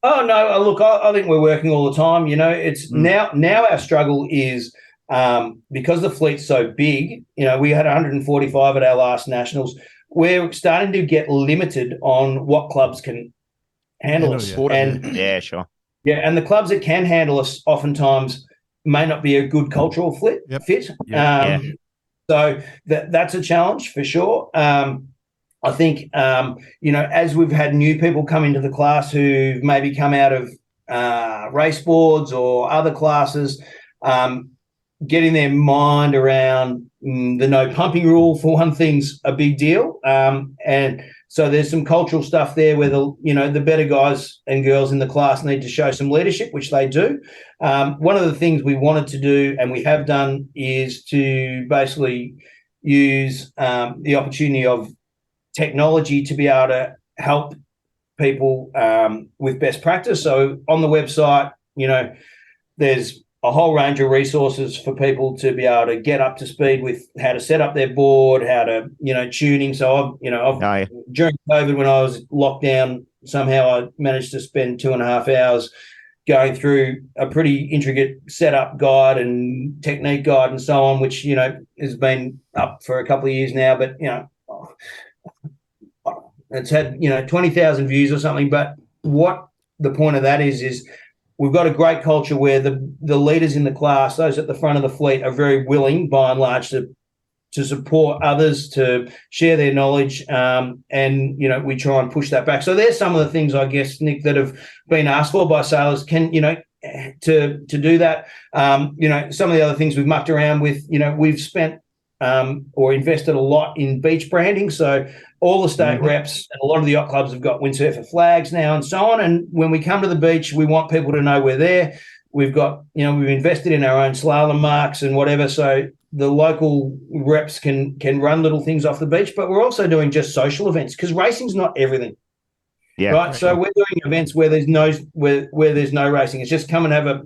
Oh no, look, I think we're working all the time. It's now our struggle is because the fleet's so big. We had 145 at our last Nationals. We're starting to get limited on what clubs can handle us. And sure. Yeah, and the clubs that can handle us oftentimes may not be a good cultural fit. So that's a challenge for sure. I think, as we've had new people come into the class who maybe come out of race boards or other classes, getting their mind around the no pumping rule, for one thing's a big deal. And so there's some cultural stuff there where the better guys and girls in the class need to show some leadership, which they do. One of the things we wanted to do, and we have done, is to basically use the opportunity of technology to be able to help people with best practice. So on the website, there's a whole range of resources for people to be able to get up to speed with how to set up their board, how to, tuning. So during COVID, when I was locked down, somehow I managed to spend 2.5 hours going through a pretty intricate setup guide and technique guide and so on, which, has been up for a couple of years now, but, it's had, 20,000 views or something. But what the point of that is we've got a great culture where the leaders in the class, those at the front of the fleet, are very willing, by and large, to support others, to share their knowledge, and we try and push that back. So there's some of the things, I guess, Nick, that have been asked for by sailors. To do that. Some of the other things we've mucked around with. We've spent or invested a lot in beach branding. So all the state reps and a lot of the yacht clubs have got windsurfer flags now and so on. And when we come to the beach, we want people to know we're there. We've got, we've invested in our own slalom marks and whatever. So the local reps can run little things off the beach, but we're also doing just social events because racing's not everything. Yeah. Right. So we're doing events where there's no racing. It's just come and have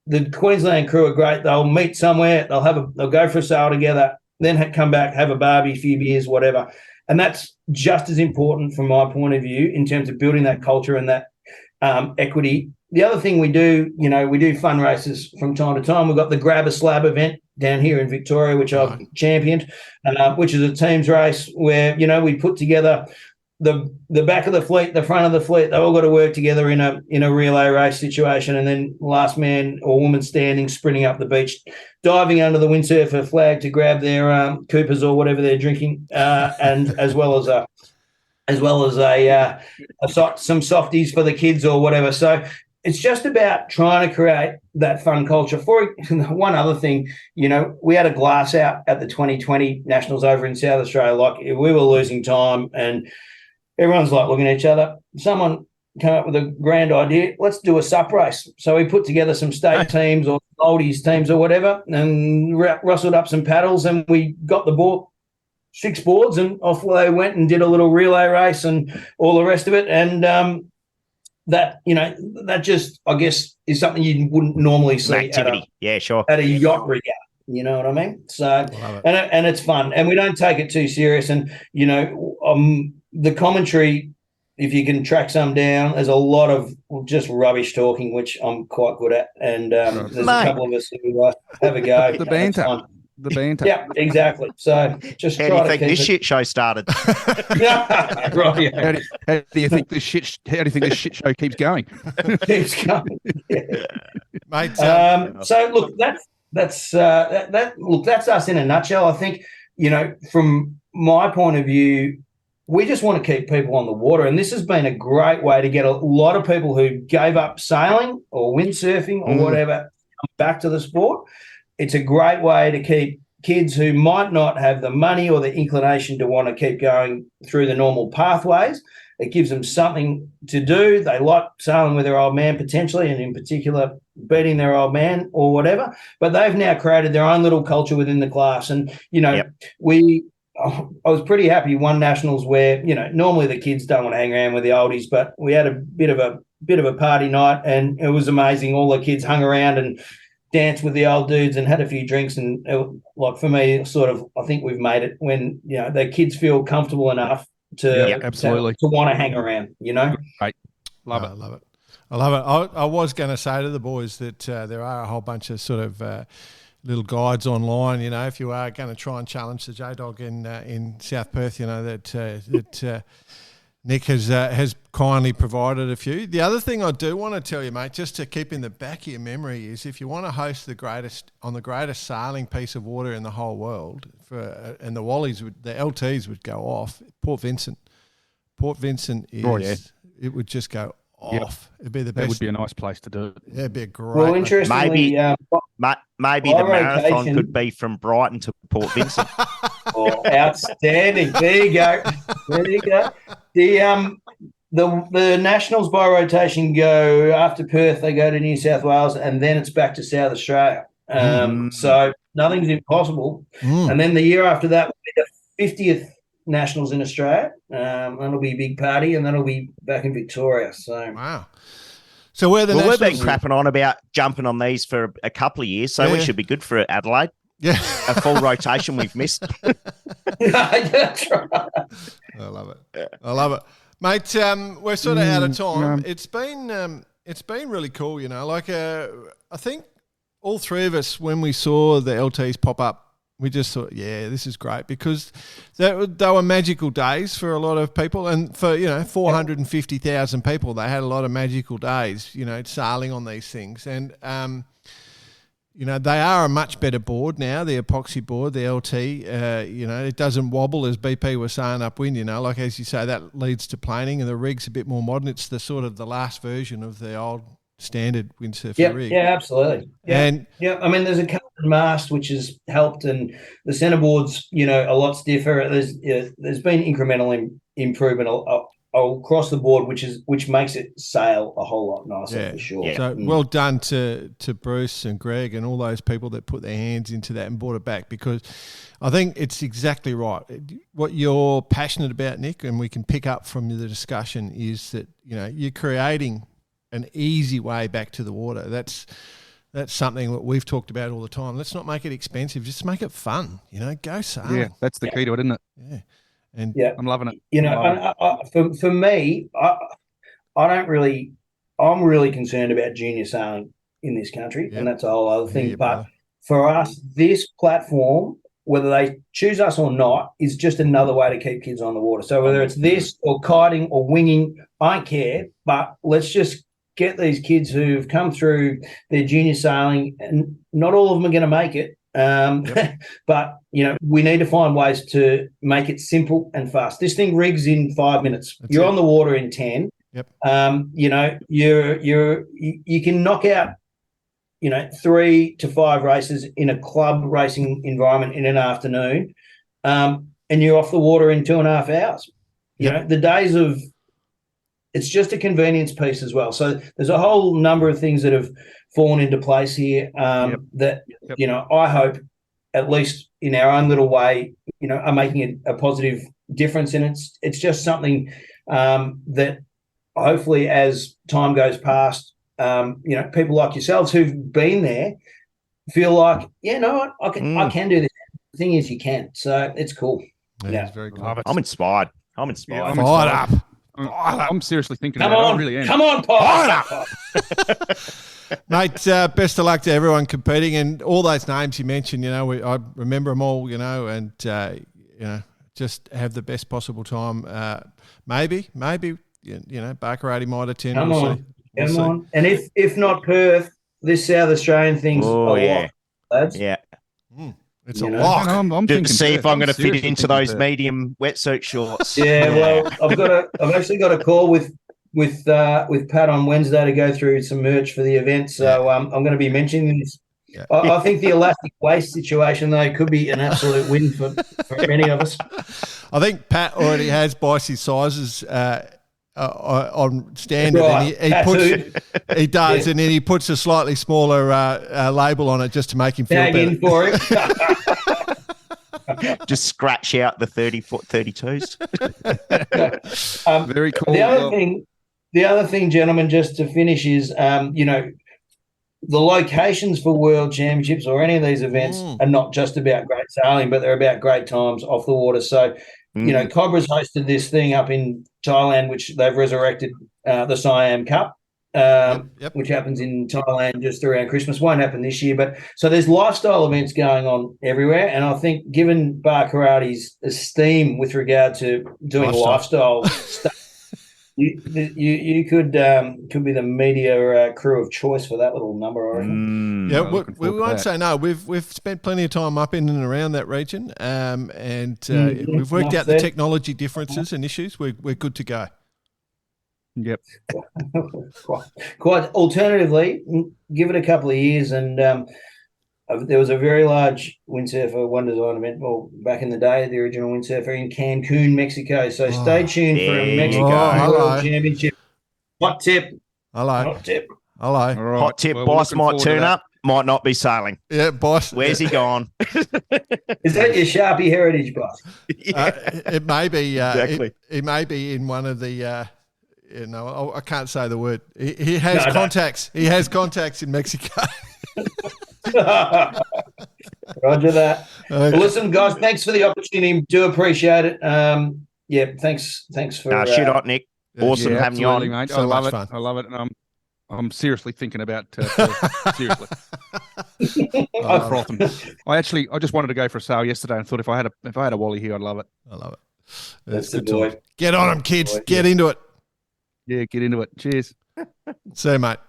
the Queensland crew are great. They'll meet somewhere. They'll go for a sail together, then come back, have a barbie, a few beers, whatever. And that's just as important from my point of view in terms of building that culture and that equity. The other thing we do, we do fundraisers from time to time. We've got the Grab a Slab event down here in Victoria, which I've championed, which is a teams race where, we put together the back of the fleet, the front of the fleet. They all got to work together in a relay race situation, and then last man or woman standing, sprinting up the beach, diving under the windsurfer flag to grab their Coopers or whatever they're drinking, and as well as some softies for the kids or whatever. So it's just about trying to create that fun culture. For one other thing, we had a glass out at the 2020 Nationals over in South Australia. Like, we were losing time and everyone's like looking at each other. Someone came up with a grand idea. Let's do a sup race. So we put together some state teams or oldies teams or whatever and rustled up some paddles, and we got the board, 6 boards, and off they went and did a little relay race and all the rest of it. And that just, I guess, is something you wouldn't normally see activity. At a yacht regatta. You know what I mean? So, and it's fun, and we don't take it too serious. And the commentary, if you can track some down, there's a lot of just rubbish talking, which I'm quite good at. And there's a couple of us who have a go. The banter. The banter. Yeah, exactly. So just how do you think this shit show started? Right, yeah. How do you think this shit show keeps going? Keeps going. Mate. So look, that's us in a nutshell. I think, from my point of view, we just want to keep people on the water, and this has been a great way to get a lot of people who gave up sailing or windsurfing or whatever back to the sport. It's a great way to keep kids who might not have the money or the inclination to want to keep going through the normal pathways. It gives them something to do. They like sailing with their old man potentially, and in particular beating their old man or whatever. But they've now created their own little culture within the class. And, I was pretty happy one Nationals where, normally the kids don't want to hang around with the oldies, but we had a bit of a party night, and it was amazing. All the kids hung around and danced with the old dudes and had a few drinks. And for me, I think we've made it when, the kids feel comfortable enough to want to hang around, Right. Love it. I love it. I was going to say to the boys that there are a whole bunch of sort of little guides online, if you are going to try and challenge the J-Dog in South Perth, that Nick has kindly provided a few. The other thing I do want to tell you, mate, just to keep in the back of your memory, is if you want to host the greatest sailing piece of water in the whole world, and the LTs would go off, Port Vincent. Port Vincent is it would just go off. Yep. It'd be the best. That would be a nice place to do it. Yeah, it'd be a great. Well, interestingly, maybe the marathon could be from Brighton to Port Vincent. Outstanding! There you go. The Nationals by rotation go after Perth. They go to New South Wales, and then it's back to South Australia. So nothing's impossible. And then the year after that will be the 50th Nationals in Australia. That'll be a big party, and that'll be back in Victoria. So wow. So we've been crapping on about jumping on these for a couple of years, so we should be good for Adelaide. Yeah, a full rotation we've missed. That's right. I love it, mate. We're sort of out of time. It's been really cool, I think all three of us, when we saw the LTs pop up, we just thought, this is great, because they were magical days for a lot of people, and for 450,000 people, they had a lot of magical days, sailing on these things, and they are a much better board now, the epoxy board, the LT. It doesn't wobble, as BP was saying upwind. As you say, that leads to planing, and the rig's a bit more modern. It's the sort of the last version of the old standard windsurfer rig. Yeah, absolutely. Yeah, and I mean, there's a carbon mast which has helped, and the centerboard's a lot stiffer. There's been incremental improvement across the board, which makes it sail a whole lot nicer for sure. Yeah. So well done to Bruce and Greg and all those people that put their hands into that and brought it back, because I think it's exactly right. What you're passionate about, Nick, and we can pick up from the discussion, is that you're creating an easy way back to the water. That's something that we've talked about all the time. Let's not make it expensive. Just make it fun. Go sailing. Yeah, that's the key to it, isn't it? Yeah. And I'm loving it. For me, I don't really I'm really concerned about junior sailing in this country, and that's a whole other thing. Yeah, but for us, this platform, whether they choose us or not, is just another way to keep kids on the water. So whether it's this or kiting or winging, I don't care. But let's just get these kids who've come through their junior sailing, and not all of them are going to make it. But, we need to find ways to make it simple and fast. This thing rigs in 5 minutes. You're on the water in 10. Yep. You can knock out, 3 to 5 races in a club racing environment in an afternoon, and you're off the water in 2.5 hours. The days of it's just a convenience piece as well. So there's a whole number of things that have fallen into place here that, I hope, at least in our own little way, are making a positive difference. And it's just something that hopefully as time goes past, people like yourselves who've been there feel like, I can do this. The thing is you can. So it's cool. Yeah. It's very cool. I'm inspired. Yeah, fired up. I'm seriously thinking about it. I really am. Come on, Paul. Mate, best of luck to everyone competing, and all those names you mentioned, I remember them all, and, just have the best possible time. Maybe, Barkarati might attend. Come on. And if not Perth, this South Australian thing's lot, lads. Yeah. It's a lock. I'm thinking to see if I'm going to fit seriously into those medium wetsuit shorts. Yeah, well, I've actually got a call with Pat on Wednesday to go through some merch for the event. So I'm going to be mentioning this. Yeah. I think the elastic waist situation, though, could be an absolute win for many of us. I think Pat already has Bicey's sizes on standard, right. And he does, and then he puts a slightly smaller label on it just to make him feel better. In for it. Just scratch out the 30-foot 32s. Very cool. The other thing, gentlemen, just to finish is, the locations for World Championships or any of these events are not just about great sailing, but they're about great times off the water. So, Cobra's hosted this thing up in Thailand, which they've resurrected the Siam Cup, which happens in Thailand just around Christmas. Won't happen this year, but so there's lifestyle events going on everywhere. And I think given Bar Karate's esteem with regard to doing lifestyle stuff, you could be the media crew of choice for that little number, I reckon. We won't say no. We've spent plenty of time up in and around that region, and we've worked out the technology differences and issues. We're good to go. Yep. Quite alternatively, give it a couple of years, and there was a very large windsurfer one design event, back in the day, the original windsurfer in Cancun, Mexico. So stay tuned for a Mexico World Championship. Hot tip. Hello. Right. Hot tip. Well, Boss might turn up, might not be sailing. Yeah, Boss. Where's he gone? Is that your Sharpie heritage, Boss? It may be. Exactly. It may be in one of the. I can't say the word. He has contacts. He has contacts in Mexico. Roger that. Okay. Well, listen, guys, thanks for the opportunity. Do appreciate it. Thanks for. Shit hot, Nick. Awesome having you on, mate. So I love it. fun. I love it, and I'm seriously thinking about seriously. Frothing. I just wanted to go for a sail yesterday and thought if I had a Wally here, I'd love it. I love it. That's good to get on them, kids. Get into it. Yeah, get into it. Cheers. See you, mate.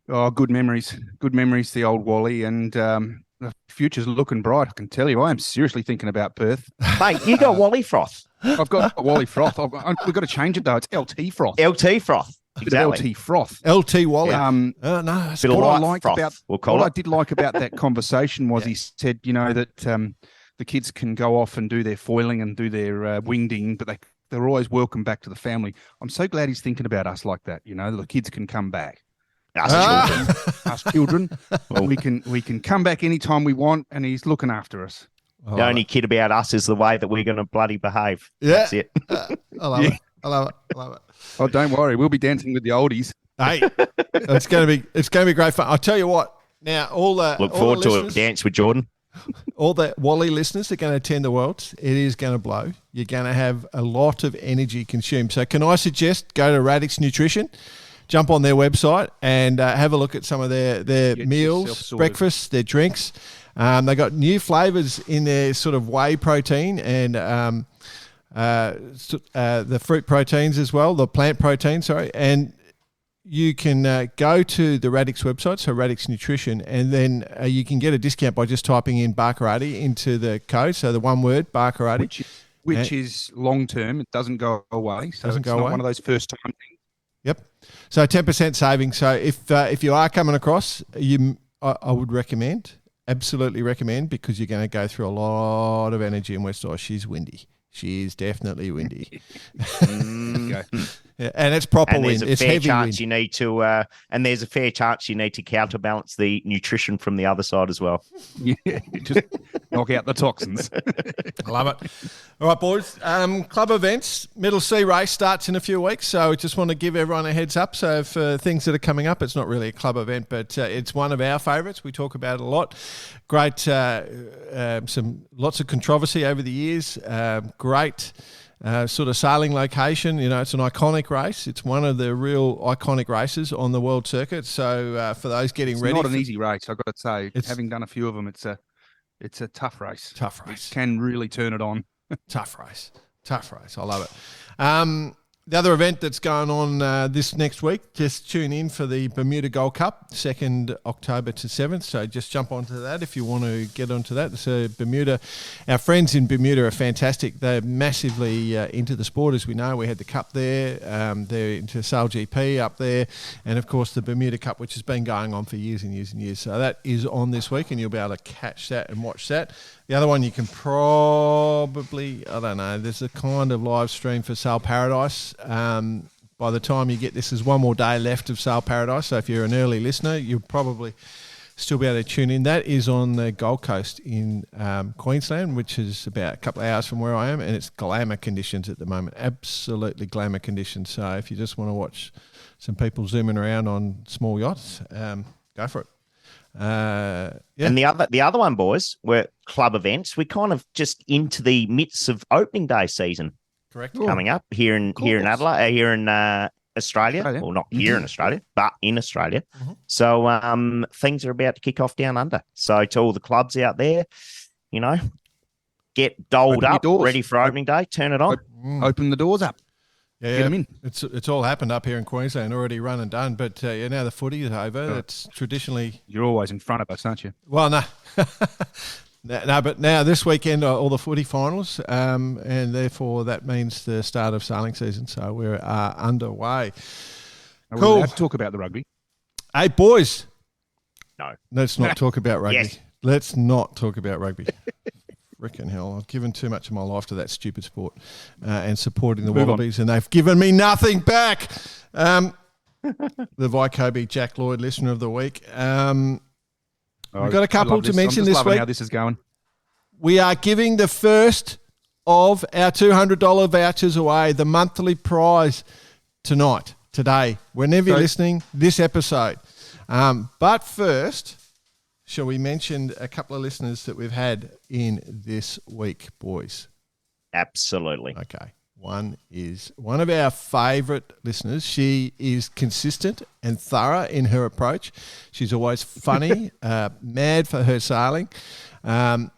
Oh, good memories. Good memories, the old Wally, and the future's looking bright, I can tell you. I am seriously thinking about Perth. Mate, you got Wally Froth. I've got a Wally Froth. We've got to change it, though. It's LT Froth. LT Froth. Exactly. LT Froth. LT Wally. No. What I did like about that conversation was he said, that the kids can go off and do their foiling and do their wingding, but they're always welcome back to the family. I'm so glad he's thinking about us like that. The kids can come back. Us children. Well, we can come back anytime we want, and he's looking after us. The only kid about us is the way that we're going to bloody behave. Yeah. That's it. I love it. I love it. Oh, don't worry. We'll be dancing with the oldies. Hey, it's going to be great fun. I'll tell you what. Now, look forward to a dance with Jordan. all the Wally listeners are going to attend the Worlds. It is going to blow. You're going to have a lot of energy consumed. So can I suggest go to Radix Nutrition, jump on their website and have a look at some of their meals, breakfasts, their drinks. They got new flavours in their sort of whey protein and the fruit proteins as well, the plant protein, and you can go to the Radix website, so Radix Nutrition, and then you can get a discount by just typing in Barkarati into the code, so the one word, Barkarati. Which is long-term. It doesn't go away. So it's not one of those first-time things. Yep. So 10% saving. So if you are coming across, I would recommend, absolutely recommend, because you're going to go through a lot of energy in West Oz. She's windy. She is definitely windy. Okay. Yeah, and it's proper and wind. It's heavy wind. You need to, and there's a fair chance you need to counterbalance the nutrition from the other side as well. Yeah, just knock out the toxins. I love it. All right, boys. Club events, Middle Sea Race starts in a few weeks, so I just want to give everyone a heads up. So for things that are coming up, it's not really a club event, but it's one of our favourites. We talk about it a lot. Great, lots of controversy over the years. Great. Sort of sailing location, it's an iconic race. It's one of the real iconic races on the world circuit. So for those getting ready, it's not an easy race. I've got to say, having done a few of them, it's a tough race. Tough race. It can really turn it on. Tough race. I love it. The other event that's going on this next week, just tune in for the Bermuda Gold Cup, 2nd October to 7th. So just jump onto that if you want to get onto that. So Bermuda, our friends in Bermuda are fantastic. They're massively into the sport, as we know. We had the Cup there. They're into Sail GP up there. And, of course, the Bermuda Cup, which has been going on for years and years and years. So that is on this week, and you'll be able to catch that and watch that. The other one you can probably, I don't know, there's a kind of live stream for Sail Paradise. By the time you get this, there's one more day left of Sail Paradise. So if you're an early listener, you'll probably still be able to tune in. That is on the Gold Coast in Queensland, which is about a couple of hours from where I am, and it's glamour conditions at the moment, absolutely glamour conditions. So if you just want to watch some people zooming around on small yachts, go for it. Yeah. And the other one, boys, were club events. We're kind of just into the midst of opening day season. Correct. Coming up here in Adelaide, here in Australia. Well, not here in Australia, but in Australia. Mm-hmm. So things are about to kick off down under. So to all the clubs out there, get doled up, ready for opening day. Turn it on. Open the doors up. Yeah, get them in. It's all happened up here in Queensland, already run and done. But now the footy is over. It's traditionally... You're always in front of us, aren't you? Well, no. No, but now this weekend are all the footy finals, and therefore that means the start of sailing season. So we're underway. Cool. Let's talk about the rugby. Hey, boys. No. Let's not talk about rugby. Yes. Let's not talk about rugby. Frickin' hell. I've given too much of my life to that stupid sport and supporting the Wallabies, and they've given me nothing back. The Vycobi Jack Lloyd Listener of the Week. We've got a couple to mention this week. How this is going. We are giving the first of our $200 vouchers away, the monthly prize today, whenever you're listening, this episode. But first, shall we mention a couple of listeners that we've had in this week, boys? Absolutely. Okay. One is one of our favourite listeners. She is consistent and thorough in her approach. She's always funny, mad for her sailing. And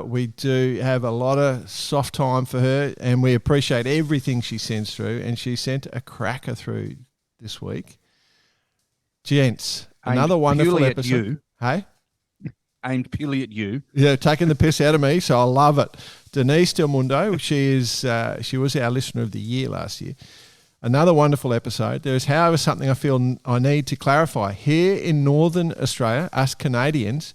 we do have a lot of soft time for her, and we appreciate everything she sends through. And she sent a cracker through this week. Gents, another wonderful episode. Hey? Aimed purely at you. Yeah, taking the piss out of me, so I love it. Denise Del Mundo, she was our listener of the year last year. Another wonderful episode. There is, however, something I feel I need to clarify. Here in Northern Australia, us Canadians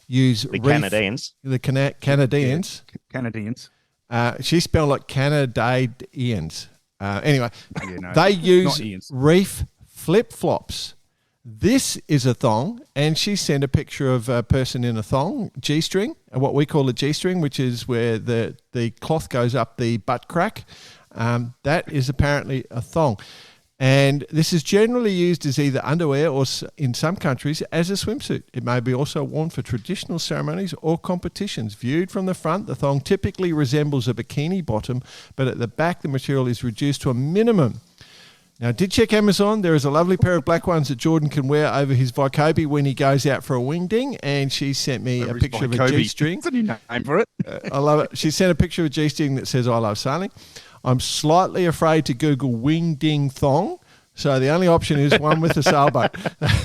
use the Canadians. The Canadians. Yeah, Canadians. She spelled it Canadians. Anyway, they use reef flip-flops. This is a thong, and she sent a picture of a person in a thong, G-string, what we call a G-string, which is where the cloth goes up the butt crack. That is apparently a thong. And this is generally used as either underwear or, in some countries, as a swimsuit. It may be also worn for traditional ceremonies or competitions. Viewed from the front, the thong typically resembles a bikini bottom, but at the back, the material is reduced to a minimum. Now, I did check Amazon. There is a lovely pair of black ones that Jordan can wear over his Vicobie when he goes out for a wing ding, and she sent me a picture of a G-string. That's a new name for it. I love it. She sent a picture of a G-string that says, "I love sailing." I'm slightly afraid to Google wing ding thong, so the only option is one with a sailboat.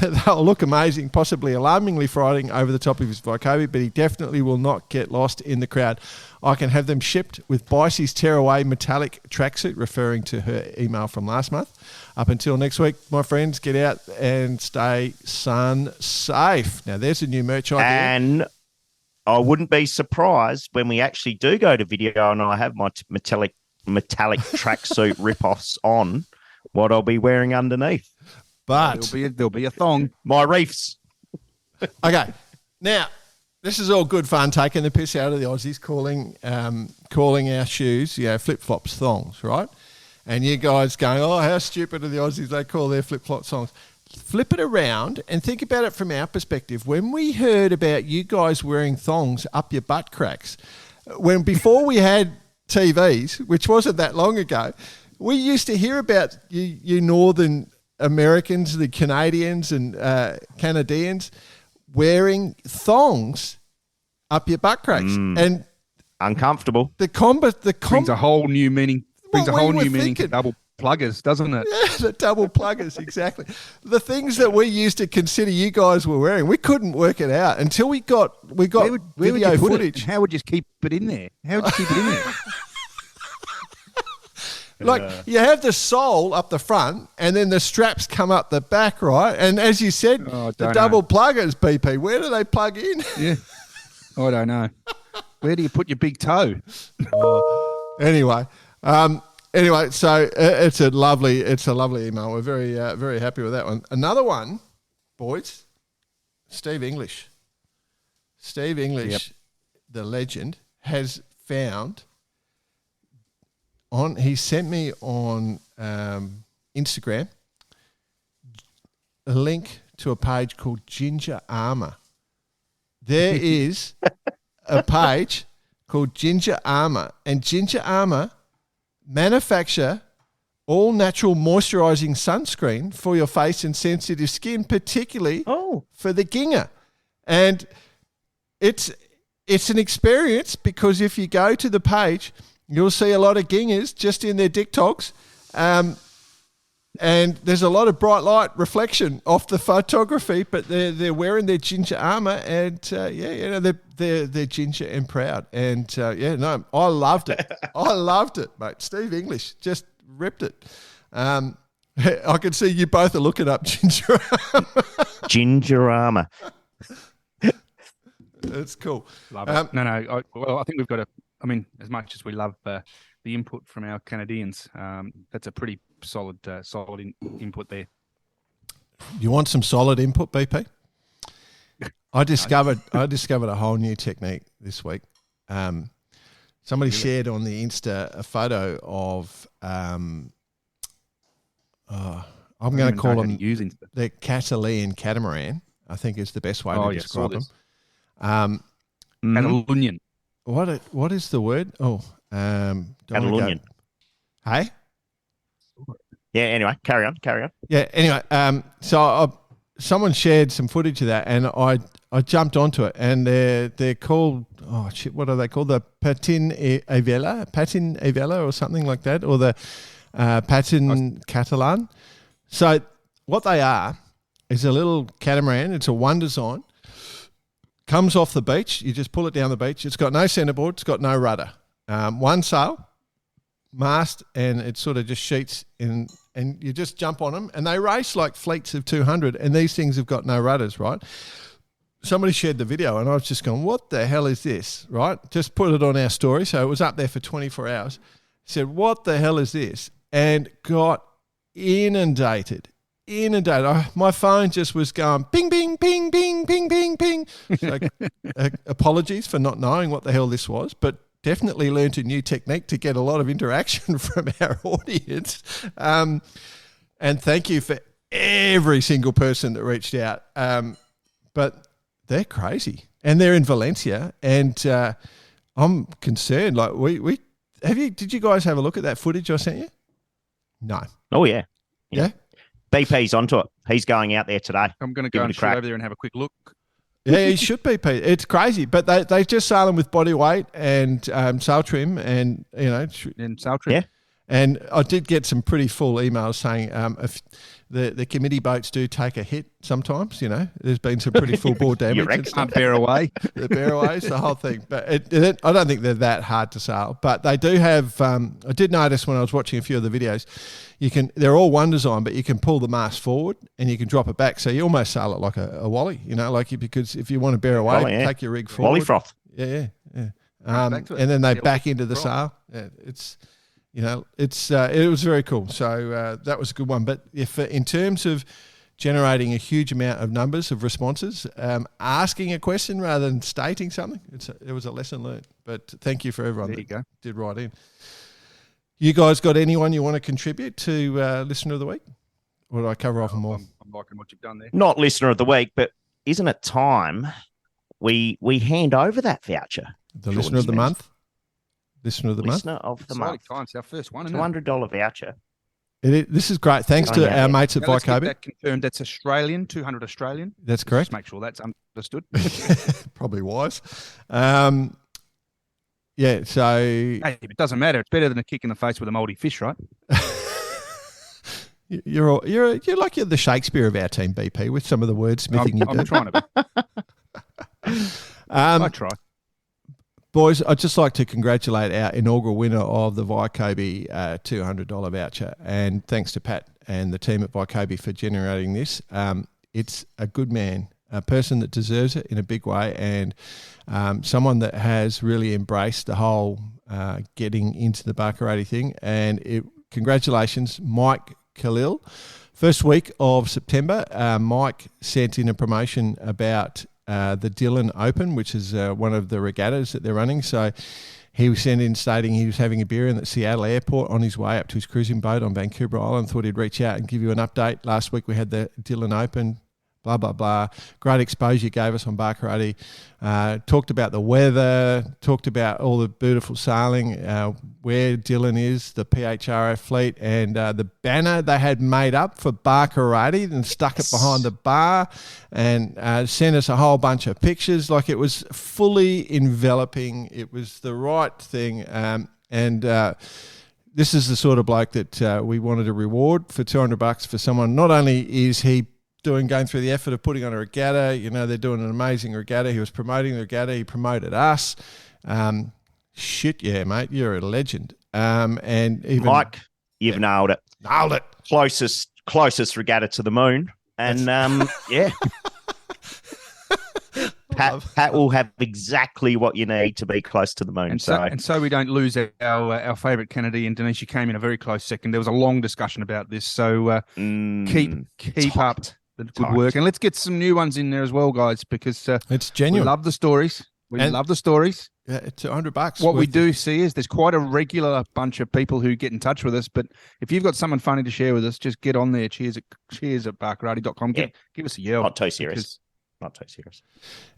They'll look amazing, possibly alarmingly frightening over the top of his Vicobie, but he definitely will not get lost in the crowd. I can have them shipped with Bicey's Tearaway metallic tracksuit, referring to her email from last month. Up until next week, my friends, get out and stay sun safe. Now, there's a new merch idea. And I wouldn't be surprised when we actually do go to video and I have my metallic tracksuit rip-offs on, what I'll be wearing underneath. But there'll be a thong. My reefs. Okay. Now, this is all good fun, taking the piss out of the Aussies, calling our shoes, flip-flops thongs, right? And you guys going, oh, how stupid are the Aussies, they call their flip-flop thongs. Flip it around and think about it from our perspective. When we heard about you guys wearing thongs up your butt cracks, before we had TVs, which wasn't that long ago, we used to hear about you Northern Americans, the Canadians and Canadians wearing thongs up your butt cracks. And uncomfortable. Brings a whole new meaning. Brings a whole new meaning to thinking. double pluggers, doesn't it? Yeah, the double pluggers, exactly. The things that we used to consider you guys were wearing, we couldn't work it out until we got where video would you put footage. It? How would you keep it in there? How would you keep it in there? Like, you have the sole up the front and then the straps come up the back, right? And as you said, the double pluggers, BP, where do they plug in? Yeah, I don't know. Where do you put your big toe? Anyway, so it's a lovely email. We're very very happy with that one. Another one, boys, Steve English. Steve English, the legend, has found he sent me on Instagram a link to a page called Ginger Armour. There is a page called Ginger Armour, and Ginger Armour manufacture all natural moisturising sunscreen for your face and sensitive skin, particularly for the ginger. And it's an experience, because if you go to the page, you'll see a lot of gingers just in their dick togs. And there's a lot of bright light reflection off the photography, but they're wearing their ginger armour, and they're ginger and proud. And I loved it. I loved it, mate. Steve English just ripped it. I can see you both are looking up ginger armour. Ginger armour. It's cool. Love it. I think we've got as much as we love the input from our Canadians, that's a pretty solid input there. You want some solid input, BP? I discovered a whole new technique this week. Somebody shared on the Insta a photo of I'm going to call them the Catalan catamaran, I think is the best way to describe them. Catalonian. What is the word? Catalonian. Hey? Yeah, anyway, carry on. Yeah, anyway, so someone shared some footage of that, and I jumped onto it, and they're called, what are they called? The patin Avella or something like that, or the patin Catalan. So what they are is a little catamaran. It's a one design. Comes off the beach. You just pull it down the beach. It's got no centerboard. It's got no rudder. One sail, mast, and it sort of just sheets in, and you just jump on them, and they race like fleets of 200, and these things have got no rudders, right? Somebody shared the video, and I was just going, what the hell is this, right? Just put it on our story. So it was up there for 24 hours. Said, what the hell is this? And got inundated. My phone just was going ping, ping, ping, ping, ping, ping, ping. So, apologies for not knowing what the hell this was, but definitely learned a new technique to get a lot of interaction from our audience. And And thank you for every single person that reached out. But they're crazy, and they're in Valencia, and I'm concerned. Like did you guys have a look at that footage I sent you? No. Oh yeah. Yeah. BP's onto it. He's going out there today. I'm going to go and shoot over there and have a quick look. Yeah, he should be, Pete. It's crazy, but they just sail him with body weight and sail trim, and And sail trim. Yeah. And I did get some pretty full emails saying if the committee boats do take a hit sometimes. There's been some pretty full bore damage. And stuff. Bear away. The bear aways, the whole thing. But I don't think they're that hard to sail. But they do have. I did notice when I was watching a few of the videos, they're all one design, but you can pull the mast forward and you can drop it back. So you almost sail it like a Wally. Because if you want to bear away, take your rig forward. Wally froth. Yeah. And then they back into the sail. Yeah, it was very cool. So that was a good one. But if in terms of generating a huge amount of numbers of responses, asking a question rather than stating something, it was a lesson learned. But thank you for everyone that did write in. You guys got anyone you want to contribute to Listener of the Week? Or did I cover off them all? I'm liking what you've done there. Not Listener of the Week, but isn't it time we hand over that voucher? The Listener of the Month? Listener of the month. It's our first one. $200 voucher. This is great. Thanks to our mates at Let's get Vycobi. that confirmed. That's Australian, 200 Australian. That's correct. Just make sure that's understood. Probably wise. Yeah. So hey, it doesn't matter. It's better than a kick in the face with a mouldy fish, right? You're like you're the Shakespeare of our team, BP, with some of the wordsmithing you do. I'm trying to be. I try. Boys, I'd just like to congratulate our inaugural winner of the Vycobi $200 voucher, and thanks to Pat and the team at Vycobi for generating this. It's a good man, a person that deserves it in a big way, and someone that has really embraced the whole getting into the Barkarati thing. And congratulations, Mike Khalil. First week of September, Mike sent in a promotion about the Dillon Open, which is one of the regattas that they're running. So he was sent in stating he was having a beer in the Seattle airport on his way up to his cruising boat on Vancouver Island. Thought he'd reach out and give you an update. Last week we had the Dillon Open, blah, blah, blah. Great exposure you gave us on Barkarati. Talked about the weather, talked about all the beautiful sailing, where Dillon is, the PHRF fleet, and the banner they had made up for Barkarati and stuck it behind the bar, and sent us a whole bunch of pictures. Like, it was fully enveloping. It was the right thing. This is the sort of bloke that we wanted to reward for $200 for someone. Not only is he going through the effort of putting on a regatta, they're doing an amazing regatta. He was promoting the regatta. He promoted us. Shit, yeah, mate, you're a legend. And even Mike, you've nailed it. Nailed it. Closest regatta to the moon. And yeah. Pat will have exactly what you need to be close to the moon. And so we don't lose our favourite Kennedy. Indonesia came in a very close second. There was a long discussion about this. So keep up the good work. And let's get some new ones in there as well, guys, because it's genuine. We love the stories. Love the stories. Yeah, it's $100. What we do see is there's quite a regular bunch of people who get in touch with us. But if you've got someone funny to share with us, just get on there. Cheers at barkarati.com. Yeah. Give us a yell. Not too serious. Not too serious.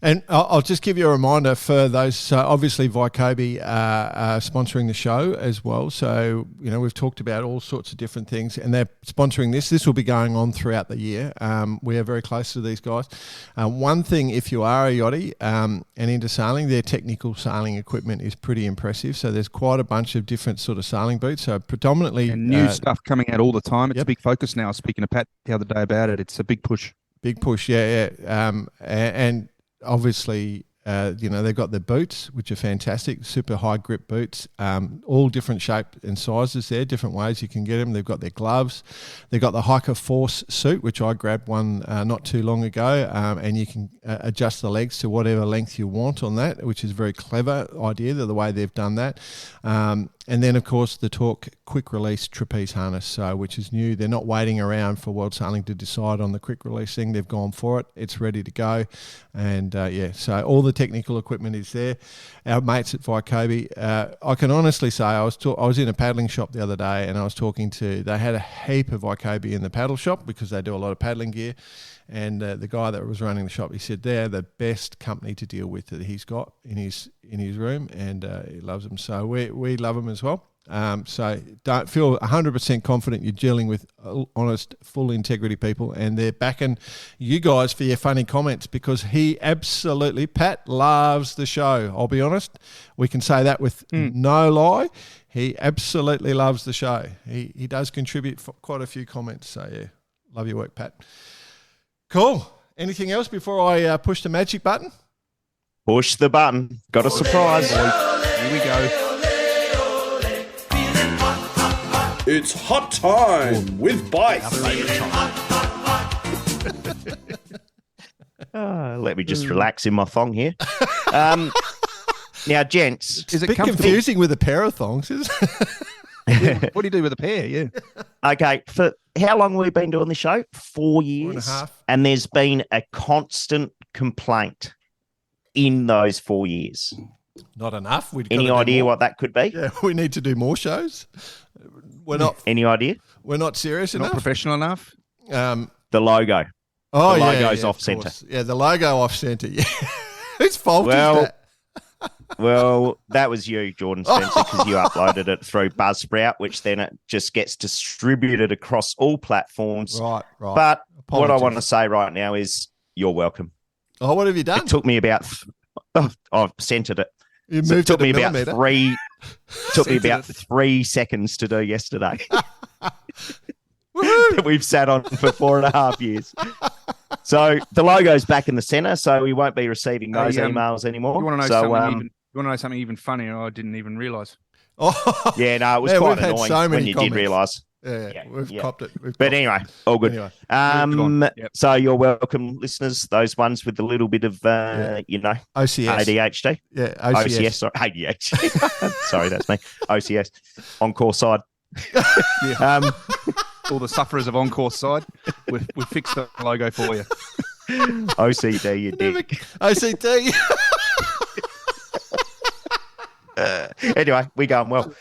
And I'll just give you a reminder for those. So obviously Vycobi are sponsoring the show as well. So, we've talked about all sorts of different things, and they're sponsoring this. This will be going on throughout the year. We are very close to these guys. One thing, if you are a yachty and into sailing, their technical sailing equipment is pretty impressive. So there's quite a bunch of different sort of sailing boots. So predominantly... And new stuff coming out all the time. It's a big focus now. Speaking to Pat the other day about it, it's a big push. Big push, yeah. And obviously, they've got the boots, which are fantastic, super high grip boots, all different shapes and sizes there, different ways you can get them. They've got their gloves. They've got the Hiker Force suit, which I grabbed one not too long ago, and you can adjust the legs to whatever length you want on that, which is a very clever idea, the way they've done that. And then, of course, the Torque quick release trapeze harness, which is new. They're not waiting around for World Sailing to decide on the quick release thing. They've gone for it. It's ready to go. And so all the technical equipment is there. Our mates at Vycobi, I can honestly say I was in a paddling shop the other day, and I was talking to. They had a heap of Vycobi in the paddle shop because they do a lot of paddling gear. And the guy that was running the shop, he said they're the best company to deal with that he's got in his room, and he loves them. So we love them as well. So don't feel 100% confident you're dealing with honest, full integrity people, and they're backing you guys for your funny comments, because Pat loves the show. I'll be honest. We can say that with no lie. He absolutely loves the show. He does contribute for quite a few comments. So yeah, love your work, Pat. Cool. Anything else before I push the magic button? Push the button. Got a surprise. Here we go. It's hot time with Bites. Let me just relax in my thong here. Now, gents. It's a bit confusing with a pair of thongs, isn't it? What do you do with a pair? Yeah. Okay. For how long have we been doing the show? 4 years. 4.5. And there's been a constant complaint in those 4 years. Not enough. Any idea what that could be? Yeah, we need to do more shows. We're not. Any idea? We're not serious enough. Not professional enough. The logo. Oh, the yeah, logo's yeah, off centre. Yeah, the logo off centre. Yeah. Whose fault is that? Well, that was you, Jordan Spencer, because you uploaded it through Buzzsprout, which then it just gets distributed across all platforms. Right. But what I want to say right now is you're welcome. Oh, what have you done? It took me about... I've centered it. You moved it took me about millimetre. Took me about 3 seconds to do yesterday. That we've sat on for 4.5 years. So the logo's back in the centre, so we won't be receiving those emails anymore. You want to know something even funnier? I didn't even realise. Oh, yeah, no, it was quite annoying when you did realise. Yeah, we've copped it. But anyway, all good. Anyway. So you're welcome, listeners. Those ones with a little bit of, OCS, ADHD. Yeah, OCS. Sorry, ADHD. Sorry, that's me. OCS. Encore side. All the sufferers of Encore side, we've fixed the logo for you. OCD, you dick. OCD. Anyway, we're going well.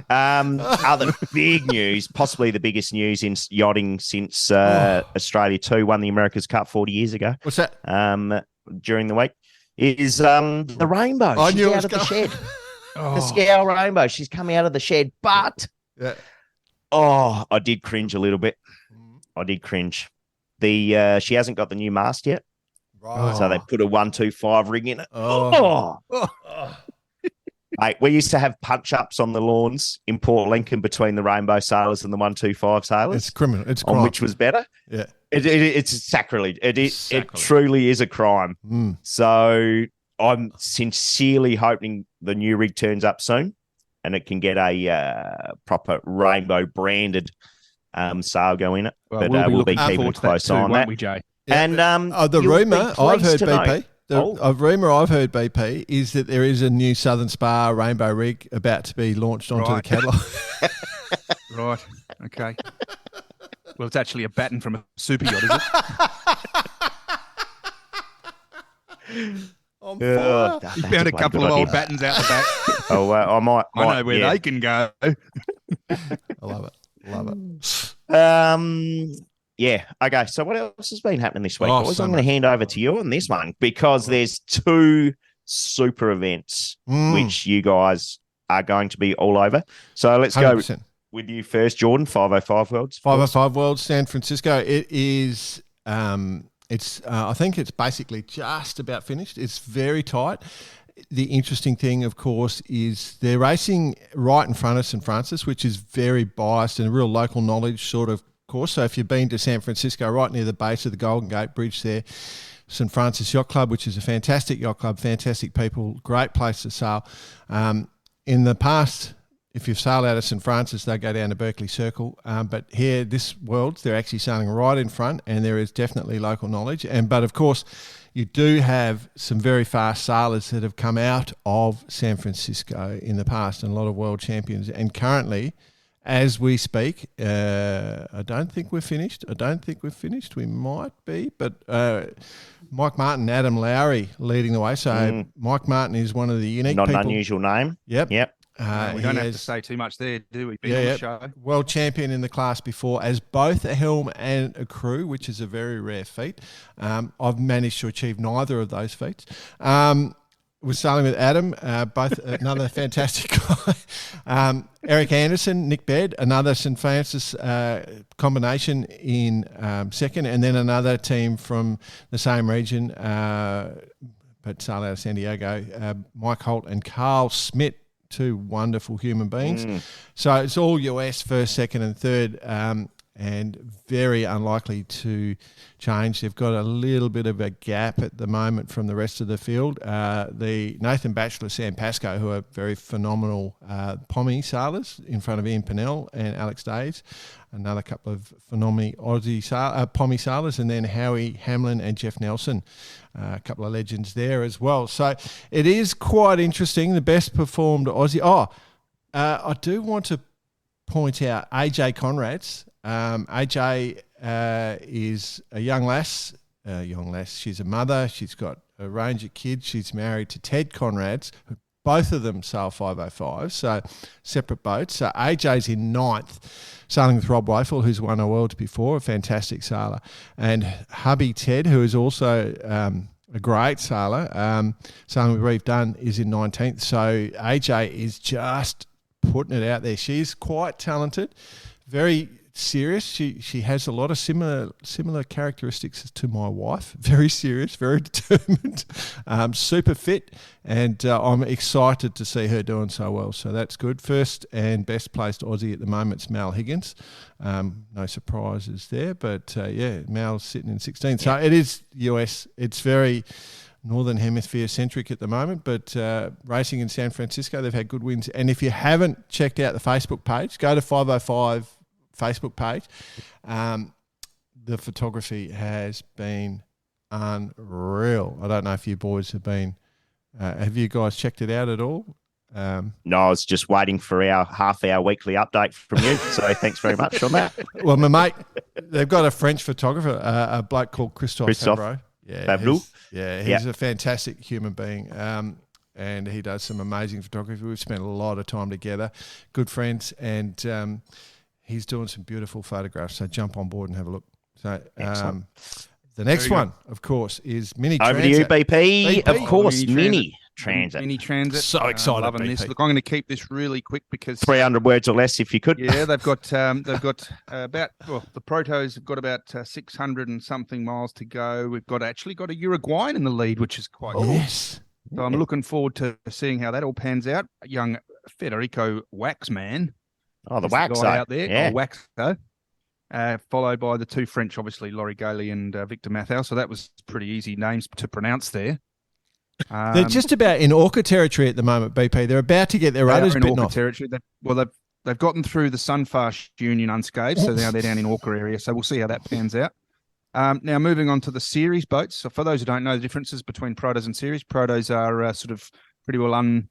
Other big news, possibly the biggest news in yachting since Australia 2 won the America's Cup 40 years ago. What's that? During the week is the rainbow. I She's knew out of the shed. The Scowl rainbow. She's coming out of the shed, but I did cringe a little bit. I did cringe. She hasn't got the new mast yet. Right. So they put a 125 rig in it. Mate, we used to have punch-ups on the lawns in Port Lincoln between the Rainbow Sailors and the 125 Sailors. It's criminal. It's on crime. which was better. Yeah. It's sacrilege. It truly is a crime. Mm. So I'm sincerely hoping the new rig turns up soon and it can get a proper rainbow branded sail go in it. Well, but we'll be keeping a close eye on won't that. we, Jay? Yeah. And the rumour I've heard, BP. Rumour I've heard, BP, is that there is a new Southern Spar rainbow rig about to be launched onto the catalogue. Right. Okay. Well, it's actually a batten from a super yacht, is it? You found a couple of old battens out the back. I might. I know where they can go. I love it. Yeah. Okay. So what else has been happening this week, boys? I'm going to hand over to you on this one because there's 2 super events which you guys are going to be all over. So let's 100%. Go with you first, Jordan. 505 Worlds. 505 Worlds, San Francisco. It is. I think it's basically just about finished. It's very tight. The interesting thing, of course, is they're racing right in front of St. Francis, which is very biased and a real local knowledge sort of course. So if you've been to San Francisco, right near the base of the Golden Gate Bridge there, St. Francis Yacht Club, which is a fantastic yacht club, fantastic people, great place to sail. In the past, if you've sailed out of St. Francis, they go down to Berkeley Circle. But here, this Worlds, they're actually sailing right in front, and there is definitely local knowledge. But of course, you do have some very fast sailors that have come out of San Francisco in the past, and a lot of world champions. And currently, as we speak. I don't think we're finished. We might be, but Mike Martin, Adam Lowry leading the way. So Mike Martin is one of the unique Not people. an unusual name. Yep. We don't have to say too much there, do we? Being on the show. World champion in the class before as both a helm and a crew, which is a very rare feat. I've managed to achieve neither of those feats. We're starting with Adam, both another fantastic guy. Eric Anderson, Nick Bez, another St. Francis combination in second, and then another team from the same region, but sailed out of San Diego, Mike Holt and Carl Smith, two wonderful human beings. So it's all US first, second and third, and very unlikely to change. They've got a little bit of a gap at the moment from the rest of the field. The Nathan Batchelor, Sam Pascoe, who are very phenomenal Pommy sailors in front of Ian Pennell and Alex Daves. Another couple of phenomenal Aussie Pommy sailors, and then Howie Hamlin and Jeff Nelson, a couple of legends there as well. So it is quite interesting. The best performed Aussie. I do want to point out AJ Conrads. AJ is a young lass. She's a mother. She's got a range of kids. She's married to Ted Conrads. Both of them sail 505, so separate boats. So AJ's in ninth, sailing with Rob Woeful, who's won a Worlds before, a fantastic sailor. And hubby Ted, who is also a great sailor, sailing with Reeve Dunn, is in 19th. So AJ is just putting it out there. She's quite talented, very serious. She has a lot of similar characteristics to my wife. Very serious, very determined, super fit, and I'm excited to see her doing so well. So that's good. First and best placed Aussie at the moment is Mal Higgins. No surprises there, but Mal's sitting in 16th. So it is US. It's very Northern Hemisphere centric at the moment, but racing in San Francisco, they've had good wins. And if you haven't checked out the Facebook page, go to 505 Facebook page. The photography has been unreal. I don't know if you boys have been. Have you guys checked it out at all? No, I was just waiting for our half-hour weekly update from you. So thanks very much on that. Well, my mate, they've got a French photographer, a bloke called Christophe Favreau. He's a fantastic human being. And he does some amazing photography. We've spent a lot of time together, good friends, and he's doing some beautiful photographs. So jump on board and have a look. So the next one, of course, is Mini Transit. Over to you, BP. Of course, Mini Transit. Mini Transit. So excited, loving BP. this. Look, I'm going to keep this really quick because 300 words or less, if you could. Yeah, they've got about the Protos have got about 600 and something miles to go. We've got a Uruguayan in the lead, which is quite cool. Yes. So I'm looking forward to seeing how that all pans out. Young Federico Waxman. Oh, the Waxo out there. Yeah. Waxo. Followed by the two French, obviously, Laurie Gailey and Victor Mathau. So that was pretty easy names to pronounce there. They're just about in Orca territory at the moment, BP. They're about to get their rudders bitten off. Territory. They've gotten through the Sunfast Union unscathed, so now they're down in Orca area. So we'll see how that pans out. Now moving on to the series boats. So for those who don't know the differences between Protos and series, Protos are sort of pretty well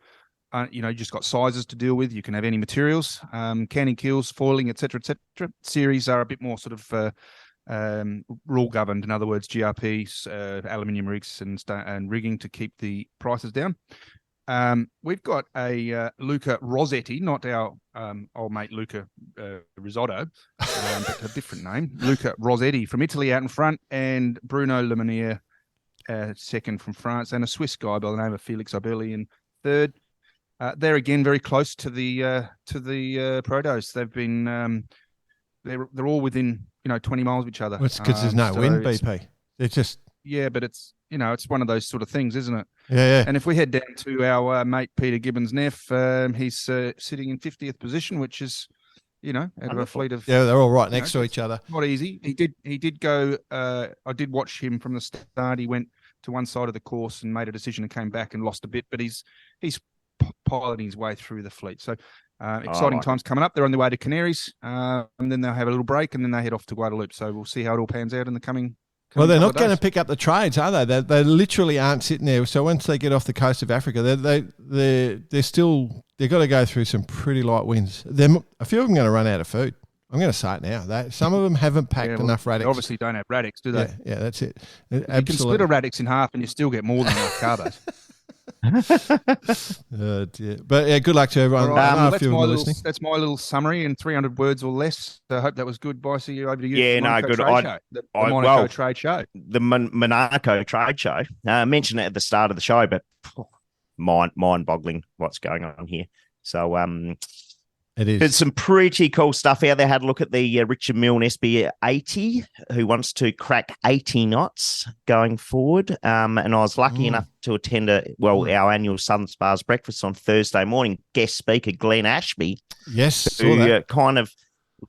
you just got sizes to deal with. You can have any materials, canning keels, foiling, etc., etc. Series are a bit more sort of rule governed. In other words, GRPs, aluminium rigs, and rigging to keep the prices down. We've got a Luca Rossetti, not our old mate Luca Risotto, but a different name, Luca Rossetti from Italy out in front, and Bruno Lemonier second from France, and a Swiss guy by the name of Felix Oberli in third. They're again very close to the Protos. They've been they're all within 20 miles of each other. Well, it's because there's no wind, BP. They're just but it's it's one of those sort of things, isn't it? Yeah. And if we head down to our mate Peter Gibbons Neff, he's sitting in 50th position, which is out of a fleet of they're all right next to each other. Not easy. He did go. I did watch him from the start. He went to one side of the course and made a decision and came back and lost a bit, but he's piloting his way through the fleet. So exciting times coming up. They're on their way to Canaries, and then they'll have a little break, and then they head off to Guadalupe. So we'll see how it all pans out in the coming Well, they're not going to pick up the trades, are they? They literally aren't sitting there. So once they get off the coast of Africa, they're still, they've got to go through some pretty light winds. A few of them are going to run out of food. I'm going to say it now. Some of them haven't packed enough Radix. They obviously don't have Radix, do they? Yeah, that's it. You can split a Radix in half and you still get more than enough carbos. Dear. But yeah, good luck to everyone. Right, that's my little summary in 300 words or less. I hope that was good, Bicey. Over to you. Yeah, no, good. The Monaco trade show. The Monaco trade show. I mentioned it at the start of the show, but mind-boggling what's going on here. So, it is. There's some pretty cool stuff out there. Had a look at the Richard Milne SB80, who wants to crack 80 knots going forward. And I was lucky enough to attend our annual Southern Spars breakfast on Thursday morning. Guest speaker Glenn Ashby, who kind of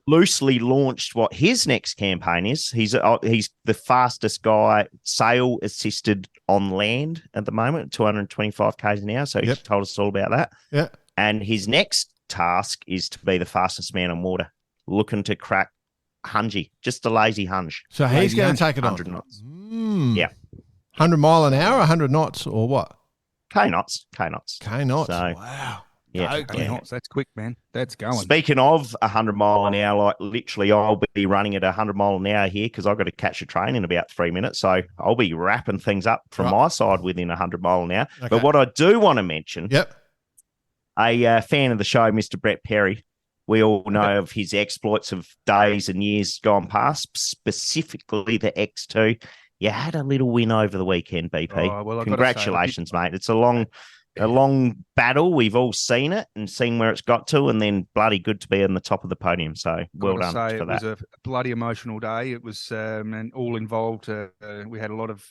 loosely launched what his next campaign is. He's the fastest guy sail assisted on land at the moment, 225 k's an hour. So he told us all about that. Yeah, and his next task is to be the fastest man on water, looking to crack hungy, just a lazy hunch. So he's going to take it 100 on. knots. Yeah. 100 mile an hour, 100 knots, or what? K knots. So, wow. Yeah, knots. That's quick, man. That's going. Speaking of 100 mile an hour, like literally I'll be running at 100 mile an hour here because I've got to catch a train in about 3 minutes. So I'll be wrapping things up from my side within 100 mile an hour. Okay. But what I do want to mention... A fan of the show, Mr. Brett Perry. We all know of his exploits of days and years gone past, specifically the X2. You had a little win over the weekend, BP. Oh, well, congratulations, mate. It's a long battle. We've all seen it and seen where it's got to, and then bloody good to be on the top of the podium. So well done for that. It was a bloody emotional day. It was and all involved. We had a lot of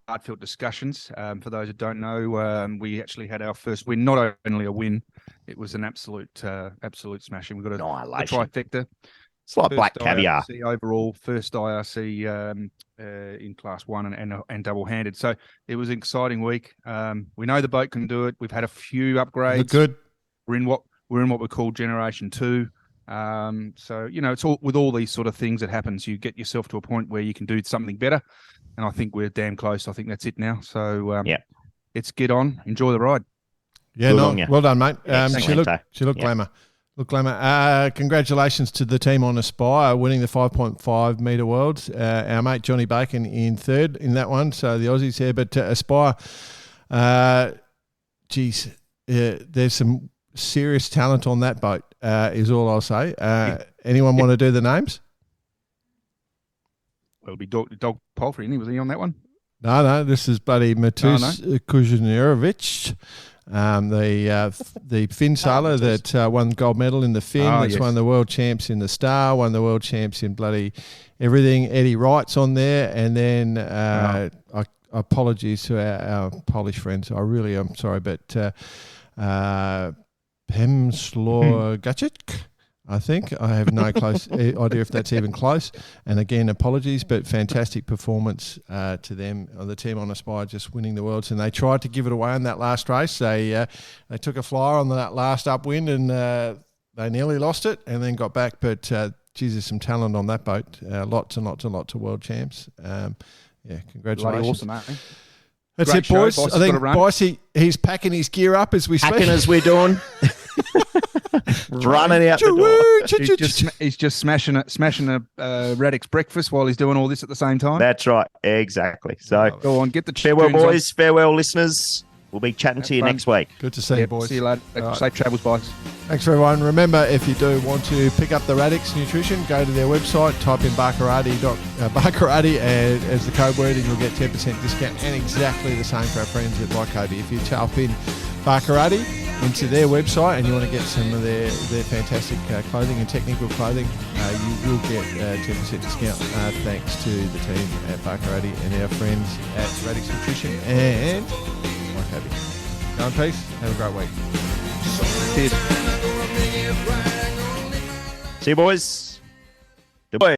heartfelt discussions. For those who don't know, we actually had our first win. Not only a win, it was an absolute smashing. We got a trifecta. It's like black caviar. Overall, first IRC in Class 1 and double-handed. So it was an exciting week. We know the boat can do it. We've had a few upgrades. Look good. We're in what we call Generation 2. So it's all with all these sort of things that happens. You get yourself to a point where you can do something better. And I think we're damn close. I think that's it now. So let's get on. Enjoy the ride. Yeah, well done, mate. She looked glamour. Look, glamour. Congratulations to the team on Aspire winning the 5.5 metre Worlds. Our mate Johnny Bacon in third in that one. So the Aussies here, but Aspire. There's some serious talent on that boat. Is all I'll say. Anyone want to do the names? Well, it'll be Dog Palfrey, was he on that one? No, this is buddy Matus Kuznerovic, the Finn sailor that won gold medal in the Finn, that's won the world champs in the Star, won the world champs in bloody everything. Eddie Wright's on there, and then apologies to our Polish friends. I really am sorry, but Pemslor Gacic. I think. I have no close idea if that's even close. And again, apologies, but fantastic performance to them. The team on Aspire just winning the Worlds, and they tried to give it away in that last race. They took a flyer on that last upwind, and they nearly lost it and then got back. But, there's some talent on that boat. Lots and lots and lots of world champs. Congratulations. Bloody awesome, mate. That's great it, boys. I think Bicey, he's packing his gear up as we speak. Packing as we're doing. Running out the door. He's just smashing a Radix breakfast while he's doing all this at the same time. That's right. Exactly. So go on, get the farewell, boys. Farewell, listeners. We'll be chatting to you next week. Good to see you, boys. See you later. Right. Safe travels, boys. Thanks, everyone. Remember, if you do want to pick up the Radix Nutrition, go to their website, type in Barkarati as the code word, and you'll get 10% discount, and exactly the same for our friends at Lycobi. If you type in Barkarati into their website and you want to get some of their fantastic clothing and technical clothing, you will get 10% discount thanks to the team at Barkarati and our friends at Radix Nutrition and Lycobi. Go in peace. Have a great week. Cheers. See you, boys. Goodbye.